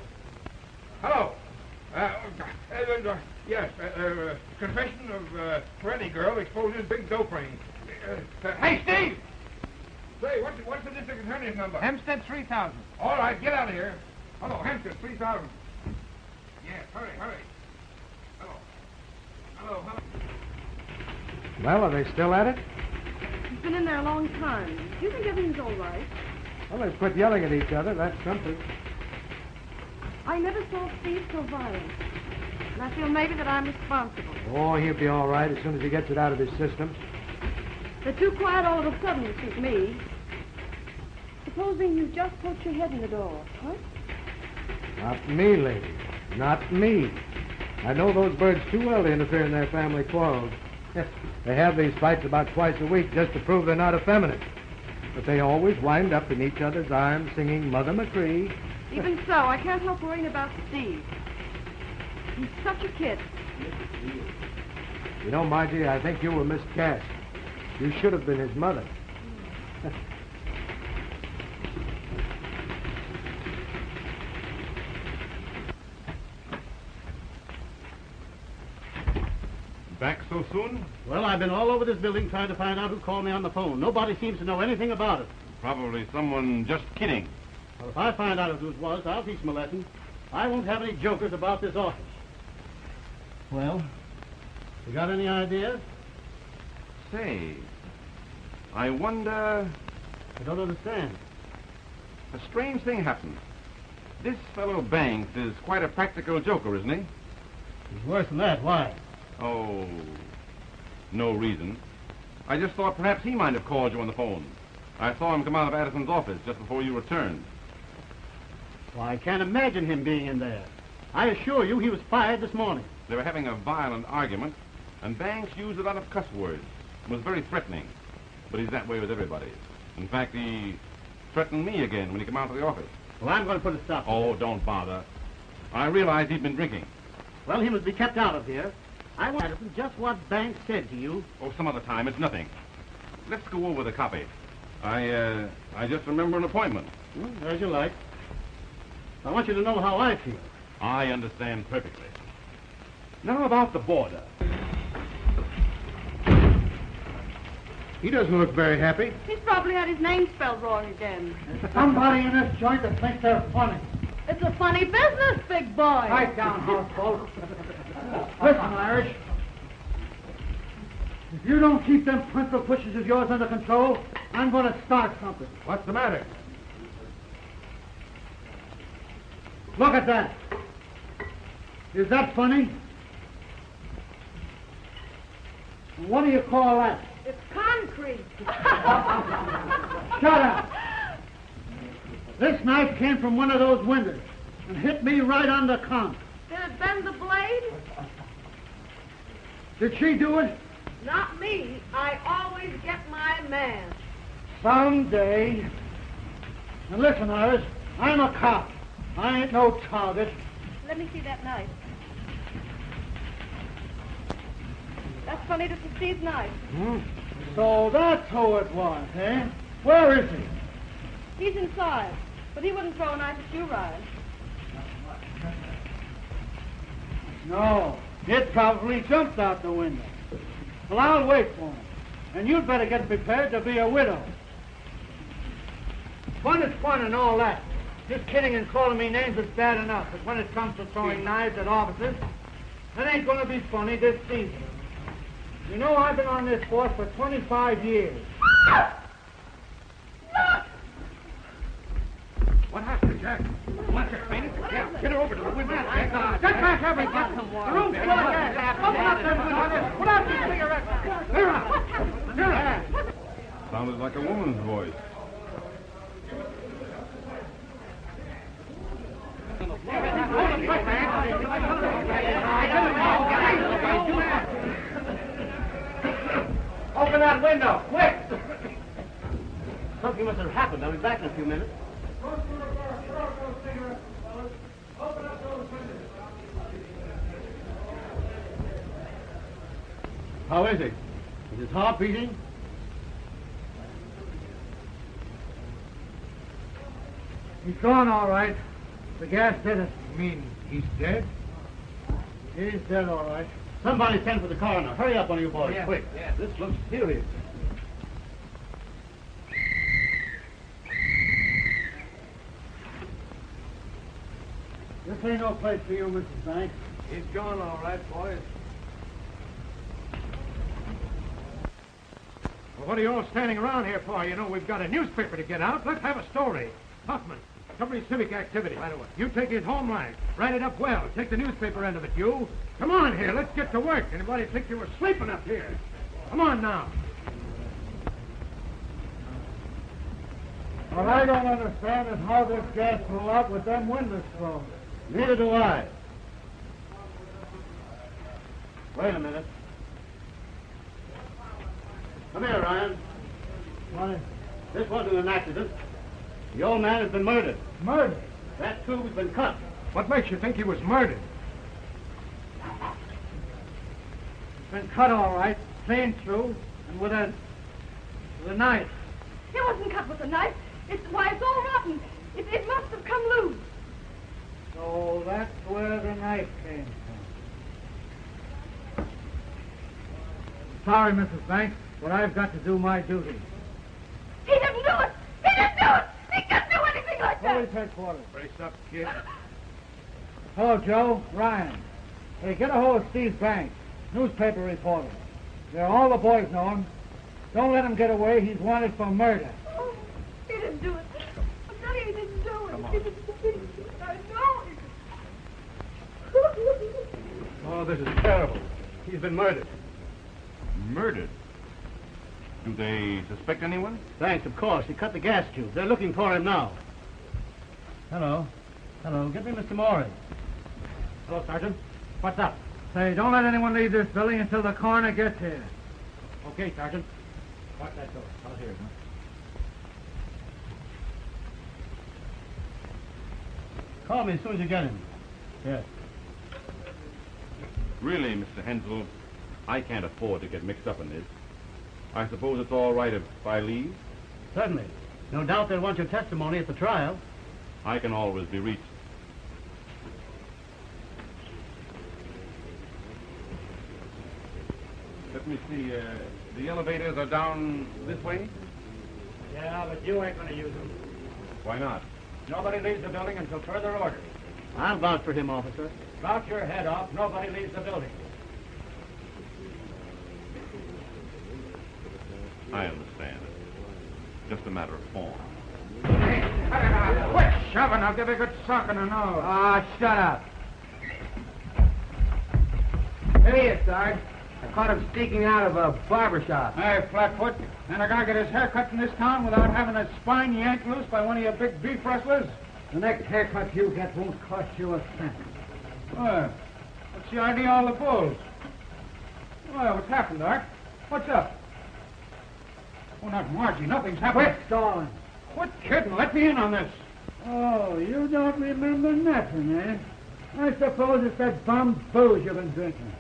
Hello. Yes, confession of for any girl exposes big dope ring. Hey, Steve! Say, what's the district attorney's number? Hempstead 3000. All right, get out of here. Hello, Hempstead, 3000. Yes, hurry. Hello. Well, are they still at it? He's been in there a long time. Do you think everything's all right? Well, they've quit yelling at each other. That's something. I never saw Steve so violent. And I feel maybe that I'm responsible. Oh, he'll be all right as soon as he gets it out of his system. They're too quiet all of a sudden to suit me. Supposing you just put your head in the door, huh? Not me, lady. Not me. I know those birds too well to interfere in their family quarrels. They have these fights about twice a week just to prove they're not effeminate. But they always wind up in each other's arms singing Mother McCree. Even so, I can't help worrying about Steve. He's such a kid. You know, Margie, I think you were miscast. You should have been his mother. Back so soon? Well, I've been all over this building trying to find out who called me on the phone. Nobody seems to know anything about it. Probably someone just kidding. Well, if I find out who it was, I'll teach them a lesson. I won't have any jokers about this office. Well, you got any ideas? Say, I wonder... I don't understand. A strange thing happened. This fellow Banks is quite a practical joker, isn't he? It's worse than that. Why? Oh, no reason. I just thought perhaps he might have called you on the phone. I saw him come out of Addison's office just before you returned. Well, I can't imagine him being in there. I assure you he was fired this morning. They were having a violent argument, and Banks used a lot of cuss words. It was very threatening, but he's that way with everybody. In fact, he threatened me again when he came out of the office. Well, I'm going to put a stop to Oh, don't bother. I realized he'd been drinking. Well, he must be kept out of here. I want Addison just what Banks said to you. Oh, some other time. It's nothing. Let's go over the copy. I just remember an appointment. Well, as you like. I want you to know how I feel. I understand perfectly. Now about the border. He doesn't look very happy. He's probably had his name spelled wrong again. Somebody in this joint that thinks they're funny. It's a funny business, big boy. Pipe down, houseboat. Listen, Irish. If you don't keep them pencil pushes of yours under control, I'm going to start something. What's the matter? Look at that. Is that funny? What do you call that? It's concrete. Shut up. This knife came from one of those windows and hit me right on the conch. Did it bend the blade? Did she do it? Not me. I always get my man. Someday. And listen, Iris, I'm a cop. I ain't no target. Let me see that knife. That's funny to see Steve's knife. So that's who it was, eh? Where is he? He's inside, but he wouldn't throw a knife at you, Ryan. No, it probably jumped out the window. Well, I'll wait for him. And you'd better get prepared to be a widow. Fun is fun and all that. Just kidding and calling me names is bad enough. But when it comes to throwing knives at officers, it ain't going to be funny this season. You know, I've been on this force for 25 years. What happened, Jack? What's it, fainted? Yeah, get her over to the window. Get back, everybody. The room's full of gas. Open up them windows. Put out these cigarettes. Clear out. Clear out. Sounded like a woman's voice. Open that window, quick! Something must have happened. I'll be back in a few minutes. How is he? Is his heart beating? He's gone all right. The gas did it. You mean he's dead? He's dead, all right. Somebody send for the coroner. Hurry up, one of you boys, Yeah. quick. Yeah. This looks serious. This ain't no place for you, Mrs. Banks. He's gone, all right, boys. Well, what are you all standing around here for? You know we've got a newspaper to get out. Let's have a story. Huffman, Company Civic Activity. Right away. You take his home line. Write it up well. Take the newspaper end of it, you. Come on here. Let's get to work. Anybody think you were sleeping up here? Come on now. What I don't understand is how this gas blew out with them windows closed. Neither do I. Wait a minute. Come here, Ryan. What? This wasn't an accident. The old man has been murdered. Murdered? That tube's been cut. What makes you think he was murdered? It's been cut all right, clean through, and with a knife. It wasn't cut with a knife. It's all rotten. It must have come loose. So that's where the knife came from. Sorry, Mrs. Banks, but I've got to do my duty. He didn't do it. He didn't do it. He couldn't do anything like that. Police headquarters. Brace up, kid. Hello, Joe. Ryan. Hey, get a hold of Steve Banks, newspaper reporter. There, all the boys know him. Don't let him get away. He's wanted for murder. Oh, he didn't do it. I'm telling you, he didn't do it. Come on. He didn't do it. I know. Oh, this is terrible. He's been murdered. Murdered? Do they suspect anyone? Thanks, of course. He cut the gas tube. They're looking for him now. Hello. Hello. Get me Mr. Morey. Hello, Sergeant. What's up? Say, don't let anyone leave this building until the coroner gets here. Okay, Sergeant. Watch that door. Out here, huh? Call me as soon as you get him. Yes. Really, Mr. Hensel, I can't afford to get mixed up in this. I suppose it's all right if I leave? Certainly. No doubt they'll want your testimony at the trial. I can always be reached. Let me see, the elevators are down this way? Yeah, but you ain't going to use them. Why not? Nobody leaves the building until further orders. I'll vouch for him, officer. Bout your head off. Nobody leaves the building. I understand. Just a matter of form. Hey, cut it out. Quit shoving. I'll give you a good sock in the nose. Ah, shut up. Here he is, Sarge. I caught him sneaking out of a barber shop. Hey, Flatfoot. And a guy get his hair cut in this town without having his spine yanked loose by one of your big beef rustlers? The next haircut you get won't cost you a cent. Well, what's the idea of all the bulls? Well, what's happened, Art? What's up? Oh, not Margie. Nothing's happened. Quit stalling. Quit kidding. Let me in on this. Oh, you don't remember nothing, eh? I suppose it's that bum booze you've been drinking.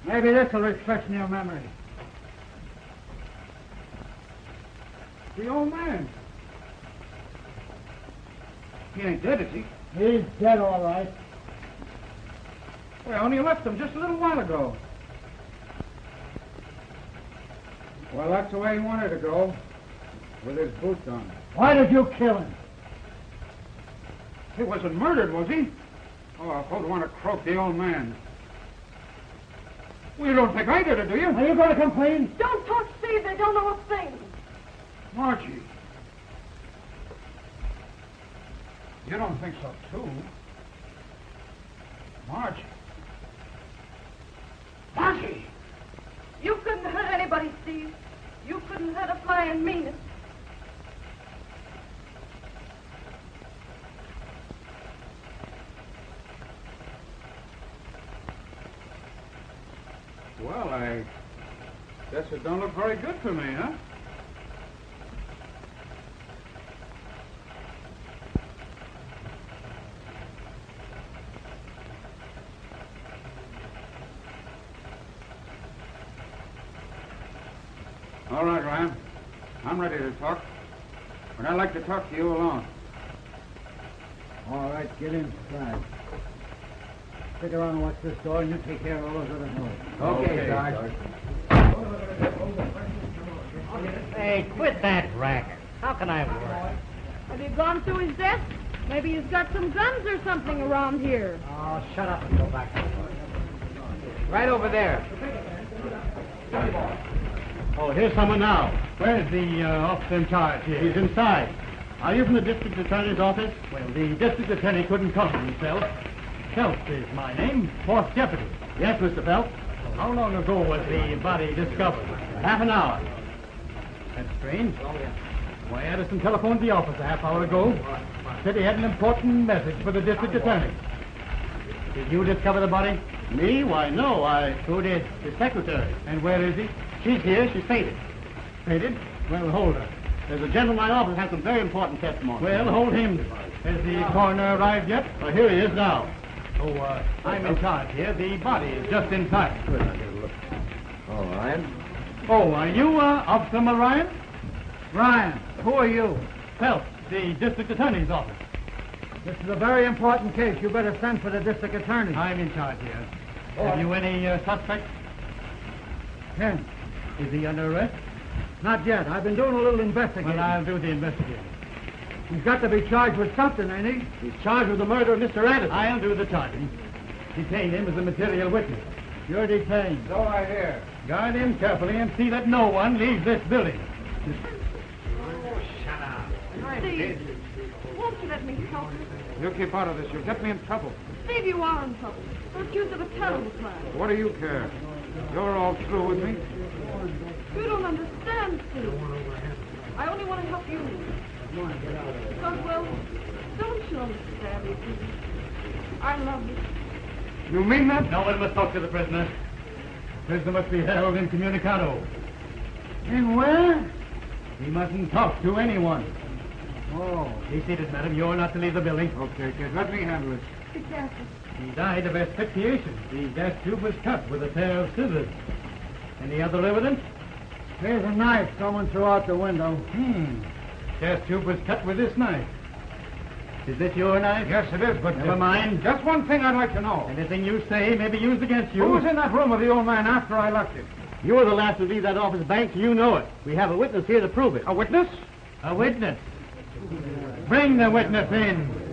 Maybe this will refresh your memory. The old man. He ain't dead, is he? He's dead, all right. Well, only left him just a little while ago. Well, that's the way he wanted to go, with his boots on. Why did you kill him? He wasn't murdered, was he? Oh, I don't want to croak the old man. Well, you don't think I did it, do you? Are you going to complain? Don't talk, Steve. They don't know a thing. Margie. You don't think so, too? Margie. Margie! You couldn't hurt anybody, Steve. You couldn't hurt a fly and mean it. Well, I guess it don't look very good for me, huh? All right, Ryan. I'm ready to talk. But I'd like to talk to you alone. All right, get inside. Stick around and watch this door, and you take care of all those other doors. Okay, Sarge. Hey, quit that racket. How can I work? Have you gone through his desk? Maybe he's got some guns or something around here. Oh, shut up and go back to work. Right over there. Oh, here's someone now. Where's the officer in charge here? He's inside. Are you from the district attorney's office? Well, the district attorney couldn't come for himself. Phelps is my name, fourth deputy. Yes, Mr. Phelps. How long ago was the body discovered? Half an hour. That's strange. Why, Addison telephoned the office a half hour ago. Said he had an important message for the district attorney. Did you discover the body? Me? Why, no. Who did? His secretary. And where is he? She's here. She's fainted. Fainted? Well, hold her. There's a gentleman in my office has some very important testimony. Well, hold him. Has the coroner arrived yet? Oh, here he is now. Oh, I'm in charge here. The body is just inside. Good. I'll get a look. Oh, Ryan? Oh, are you, Officer Ryan? Ryan, who are you? Phelps, the district attorney's office. This is a very important case. You better send for the district attorney. I'm in charge here. Have you any suspects? Ken. Is he under arrest? Not yet. I've been doing a little investigating. Well, I'll do the investigating. He's got to be charged with something, ain't he? He's charged with the murder of Mr. Addison. I'll do the charging. Detain him as a material witness. You're detained. So I hear. Guard him carefully and see that no one leaves this building. Steve, won't you let me help you? You keep out of this. You'll get me in trouble. Steve, you are in trouble. We're accused of a terrible crime. What do you care? You're all through with me. You don't understand, Steve. I only want to help you. Because, well, don't you understand me, Steve? I love you. You mean that? No one must talk to the prisoner. The prisoner must be held incommunicado. In where? He mustn't talk to anyone. Oh. Be seated, madam. You're not to leave the building. Okay, kid. Let me handle it. Exactly. He died of asphyxiation. The gas tube was cut with a pair of scissors. Any other evidence? There's a knife someone threw out the window. Gas tube was cut with this knife. Is this your knife? Yes, it is, but... Never mind. Just one thing I'd like to know. Anything you say may be used against you. Who was in that room with the old man after I left him? You were the last to leave that office, Banks. You know it. We have a witness here to prove it. A witness? A witness. Bring the witness in.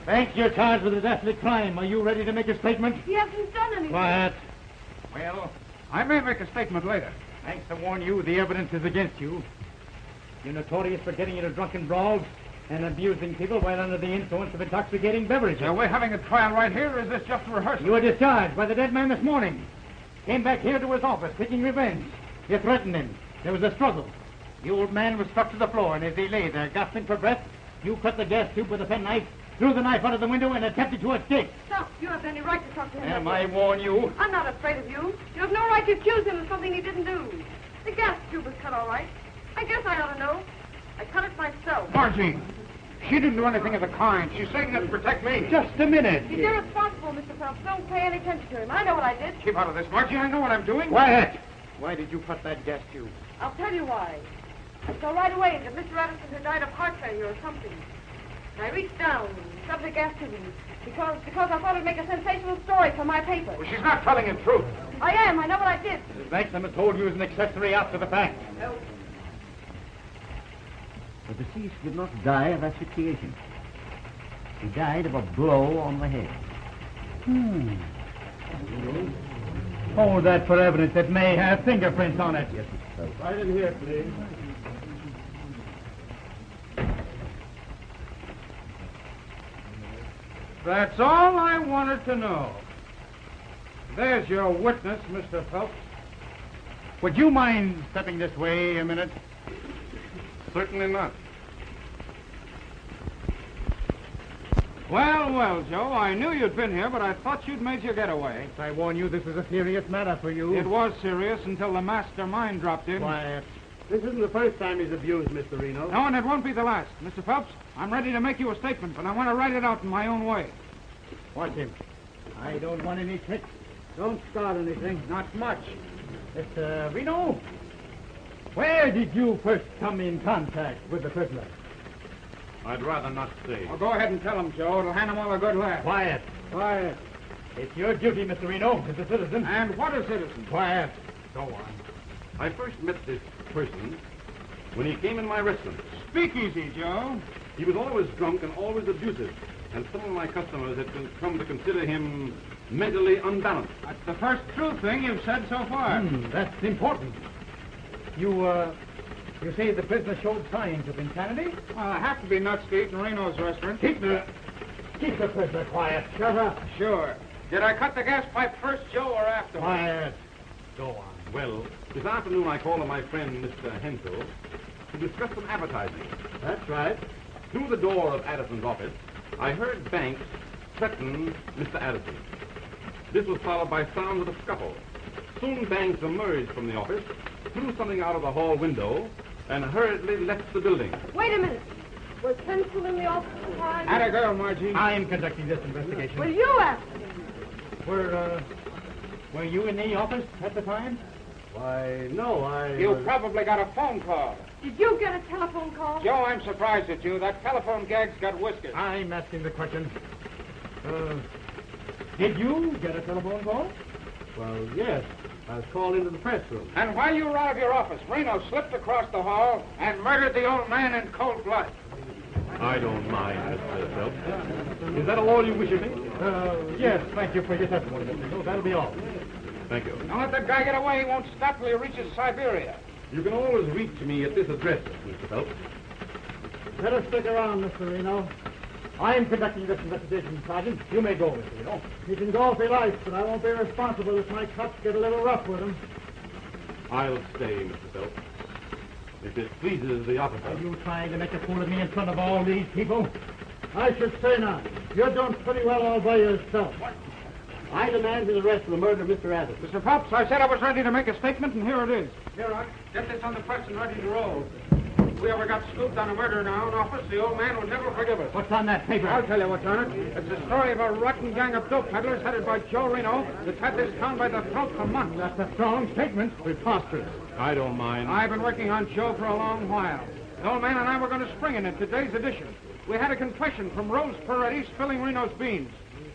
Banks, you're charged with a definite crime. Are you ready to make a statement? He hasn't done anything. Quiet. Well, I may make a statement later. Banks, I warn you, the evidence is against you. You're notorious for getting into drunken brawls and abusing people while under the influence of intoxicating beverages. Are we having a trial right here, or is this just a rehearsal? You were discharged by the dead man this morning. Came back here to his office, taking revenge. You threatened him. There was a struggle. The old man was struck to the floor, and as he lay there, gasping for breath, you cut the gas tube with a penknife, threw the knife out of the window, and attempted to escape. Stop. You have any right to talk to him. Ma'am, I warn you. I'm not afraid of you. You have no right to accuse him of something he didn't do. The gas tube was cut all right. I guess I ought to know. I cut it myself. Margie, she didn't do anything of the kind. She's saying that to protect me. Just a minute. He's irresponsible, Mr. Phelps. Don't pay any attention to him. I know what I did. Keep out of this, Margie. I know what I'm doing. Quiet. Why did you cut that gas tube? I'll tell you why. I saw right away that Mr. Addison had died of heart failure or something. And I reached down and shoved the gas tube in because I thought it'd make a sensational story for my paper. Well, she's not telling the truth. I am. I know what I did. Mrs. Banks, I must hold you as an accessory after the fact. No. The deceased did not die of asphyxiation. He died of a blow on the head. Hold that for evidence. It may have fingerprints on it. Yes, sir. Right in here, please. That's all I wanted to know. There's your witness, Mr. Phelps. Would you mind stepping this way a minute? Certainly not. Well, well, Joe, I knew you'd been here, but I thought you'd made your getaway. I warn you, this is a serious matter for you. It was serious until the mastermind dropped in. Quiet. This isn't the first time he's abused, Mr. Reno. No, and it won't be the last. Mr. Phelps, I'm ready to make you a statement, but I want to write it out in my own way. Watch him. I don't want any tricks. Don't start anything. Not much. Mr. Reno, where did you first come in contact with the prisoner? I'd rather not say. Well, go ahead and tell them, Joe. It'll hand them all a good laugh. Quiet. Quiet. It's your duty, Mr. Reno, as a citizen. And what a citizen. Quiet. Go on. I first met this person when he came in my restaurant. Speak easy, Joe. He was always drunk and always abusive, and some of my customers had come to consider him mentally unbalanced. That's the first true thing you've said so far. That's important. You say the prisoner showed signs of insanity? Well, I have to be nuts to eat in Reno's restaurant. Keep the prisoner quiet. Shut up. Sure. Did I cut the gas pipe first, Joe, or afterwards? Quiet. Go on. Well, this afternoon I called on my friend, Mr. Hensel, to discuss some advertising. That's right. Through the door of Addison's office, I heard Banks threaten Mr. Addison. This was followed by sounds of a scuffle. Soon Banks emerged from the office, threw something out of the hall window, and hurriedly left the building. Wait a minute. Was Hensel in the office at the time? Atta girl, Margie. I am conducting this investigation. Well, you asked him. Were you in the office at the time? Why, no, You probably got a phone call. Did you get a telephone call? Joe, I'm surprised at you. That telephone gag's got whiskers. I'm asking the question. Did you get a telephone call? Well, yes. I was called into the press room. And while you were out of your office, Reno slipped across the hall and murdered the old man in cold blood. I don't mind, Mr. Phelps. Is that all you wish of me? Yes, thank you for your testimony, Mr. Reno. That'll be all. Thank you. Don't let that guy get away. He won't stop till he reaches Siberia. You can always reach me at this address, Mr. Phelps. Better stick around, Mr. Reno. I am conducting this investigation, Sergeant. You may go, Mr. Reno. You can go if you like, but I won't be responsible if my cops get a little rough with him. I'll stay, Mr. Phelps. If it pleases the officer. Are you trying to make a fool of me in front of all these people? I should say not. You're doing pretty well all by yourself. I demand his arrest for the murder of Mr. Addison. Mr. Phelps, I said I was ready to make a statement, and here it is. Here, Rock, get this on the press and ready to roll. If we ever got scooped on a murder in our own office, the old man would never forgive us. What's on that paper? I'll tell you what's on it. It's the story of a rotten gang of dope peddlers headed by Joe Reno that's had this town by the throat for months. That's a strong statement. Preposterous. I don't mind. I've been working on Joe for a long while. The old man and I were going to spring in today's edition. We had a confession from Rose Peretti spilling Reno's beans.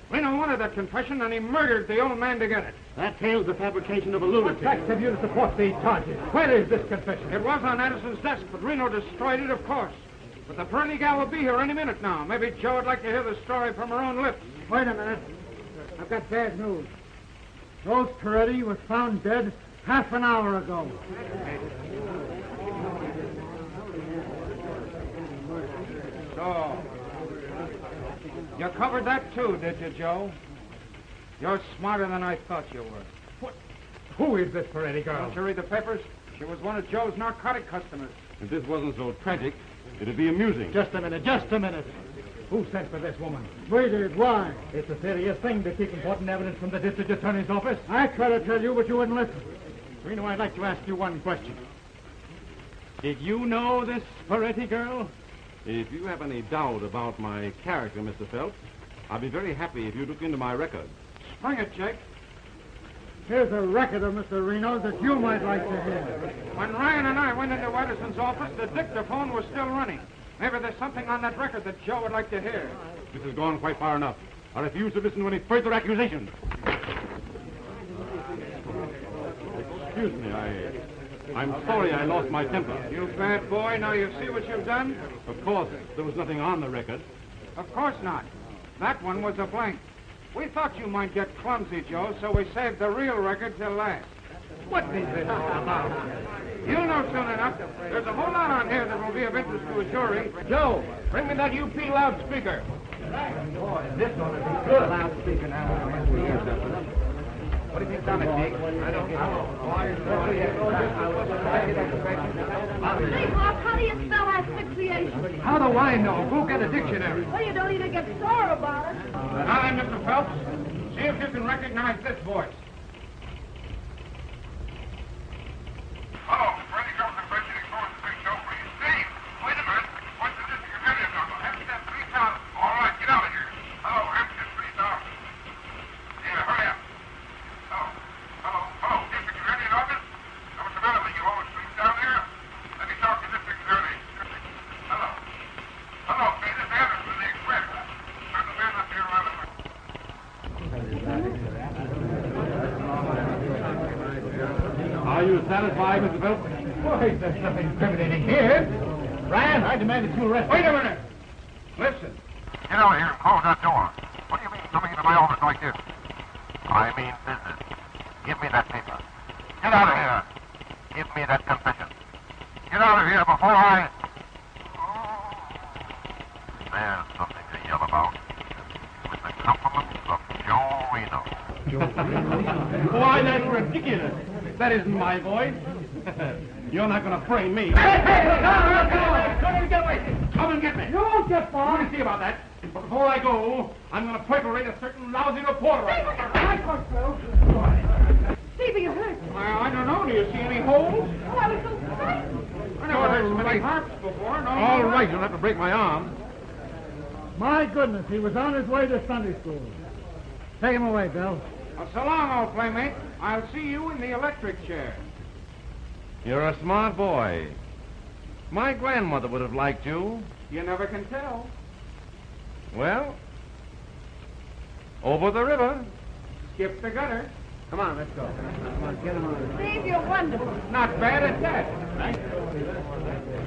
Reno wanted that confession, and he murdered the old man to get it. That tale's the fabrication of a lunatic. What facts have you to support these charges? Where is this confession? It was on Addison's desk, but Reno destroyed it, of course. But the Peretti gal will be here any minute now. Maybe Joe would like to hear the story from her own lips. Wait a minute. I've got bad news. Rose Peretti was found dead half an hour ago. So, you covered that too, did you, Joe? You're smarter than I thought you were. What? Who is this Peretti girl? Don't you read the papers? She was one of Joe's narcotic customers. If this wasn't so tragic, it'd be amusing. Just a minute. Who sent for this woman? We did. Why? It's a serious thing to keep important evidence from the district attorney's office. I tried to tell you, but you wouldn't listen. Reno, I'd like to ask you one question. Did you know this Peretti girl? If you have any doubt about my character, Mr. Phelps, I'd be very happy if you look into my record. Spring it, Jake. Here's a record of Mr. Reno that you might like to hear. When Ryan and I went into Addison's office, the dictaphone was still running. Maybe there's something on that record that Joe would like to hear. This has gone quite far enough. I refuse to listen to any further accusations. Excuse me, I'm sorry I lost my temper. You bad boy, now you see what you've done? Of course, there was nothing on the record. Of course not. That one was a blank. We thought you might get clumsy, Joe, so we saved the real record till last. What is this all about? You'll know soon enough. There's a whole lot on here that will be of interest to a jury. Joe, bring me that UP loudspeaker. Boy, this ought to be good. Loudspeaker now. What do you think's on it, Jake? I don't know. Say, Hawk, how do you spell asphyxiation? How do I know? Go get a dictionary. Well, you don't need to get sore about it. Now then, Mr. Phelps, see if you can recognize this voice. Hello, Freddie Jones investigating source, big show for you. Steve, wait a minute. What's the district attorney's office? Hampstead 3000. All right, get out of here. Hello, Hampstead 3000. Yeah, hurry up. Hello, to satisfy, Mr. Phelps? Why, there's nothing incriminating here. Ryan, I demand that you arrest me. Wait a minute. Listen. Get out of here and close that door. What do you mean coming into my office like this? I mean business. Give me that paper. Get out of here. Give me that confession. Get out of here before I... There's something to yell about. With the compliments of Joe Reno. Why, that's ridiculous. That isn't my voice. You're not going to frame me. Hey, don't get away. Come and get me. You won't get far. Let me see about that. But before I go, I'm going to perforate a certain lousy reporter. Steve, are you hurt? I don't know. Do you see any holes? Oh, I was so frightened. I never heard so many harps before. No. All right, you'll have to break my arm. My goodness, he was on his way to Sunday school. Take him away, Bill. Well, so long, old playmate. I'll see you in the electric chair. You're a smart boy. My grandmother would have liked you. You never can tell. Well, over the river. Skip the gutter. Come on, let's go. Come on, get him on. Steve, you're wonderful. Not bad at that.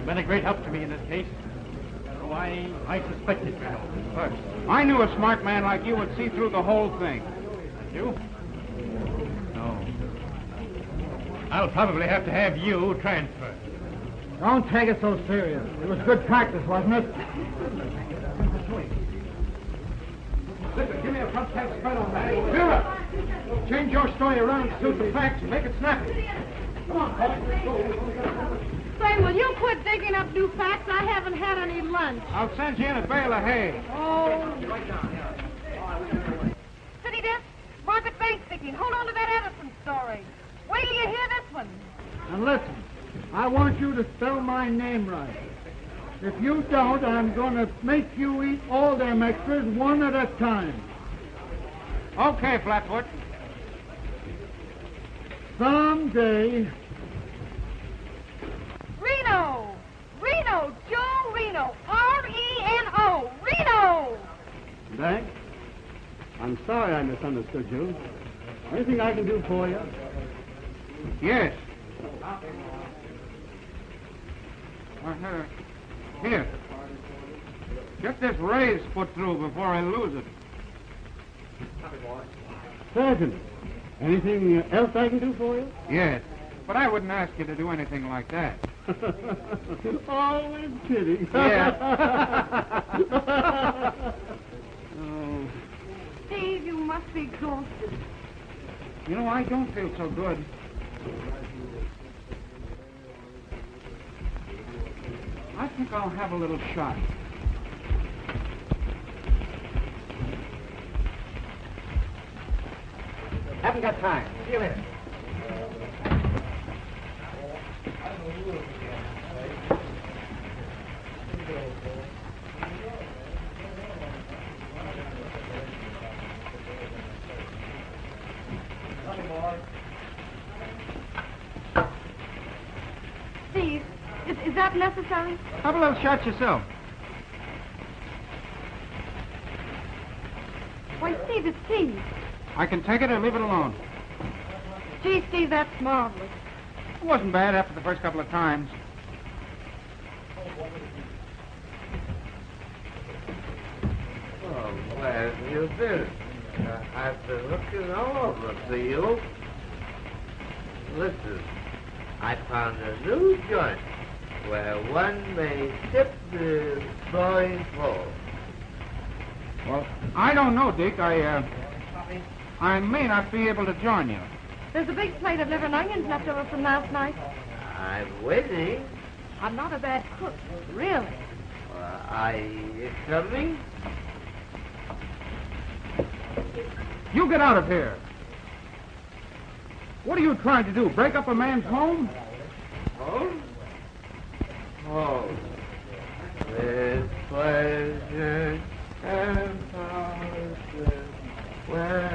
Been a great help to me in this case. So I suspected you first. I knew a smart man like you would see through the whole thing. You? No. I'll probably have to have you transferred. Don't take it so serious. It was good practice, wasn't it? Listen, give me a front half spread on that. Vera, change your story around to suit the facts and make it snappy. Come on, Paul. Say, will you quit digging up new facts? I haven't had any lunch. I'll send you in a bale of hay. Oh. City desk, Margaret Bank speaking. Hold on to that Edison story. Wait till you hear this one. And listen, I want you to spell my name right. If you don't, I'm going to make you eat all them extras one at a time. Okay, Flatfoot. Someday. Reno! Reno! Joe Reno! R-E-N-O! Reno! Bank? I'm sorry I misunderstood you. Anything I can do for you? Yes. Here. Get this raise put through before I lose it. Sergeant, anything else I can do for you? Yes. But I wouldn't ask you to do anything like that. Always kidding. Yeah. Oh. Steve, you must be exhausted. You know, I don't feel so good. I think I'll have a little shot. Haven't got time. See you later. Steve, is that necessary? Have a little shot yourself. Why, Steve, it's Steve. I can take it or leave it alone. Gee, Steve, that's marvelous. It wasn't bad after the first couple of times. Oh, where have you been? I've been looking all over for you. Listen, I found a new joint where one may sip the flowing flow. Well, I don't know, Dick. I may not be able to join you. There's a big plate of liver and onions left over from last night. I'm waiting. I'm not a bad cook, really. Are you coming? You get out of here. What are you trying to do? Break up a man's home? Home? Home. With pleasure and power, where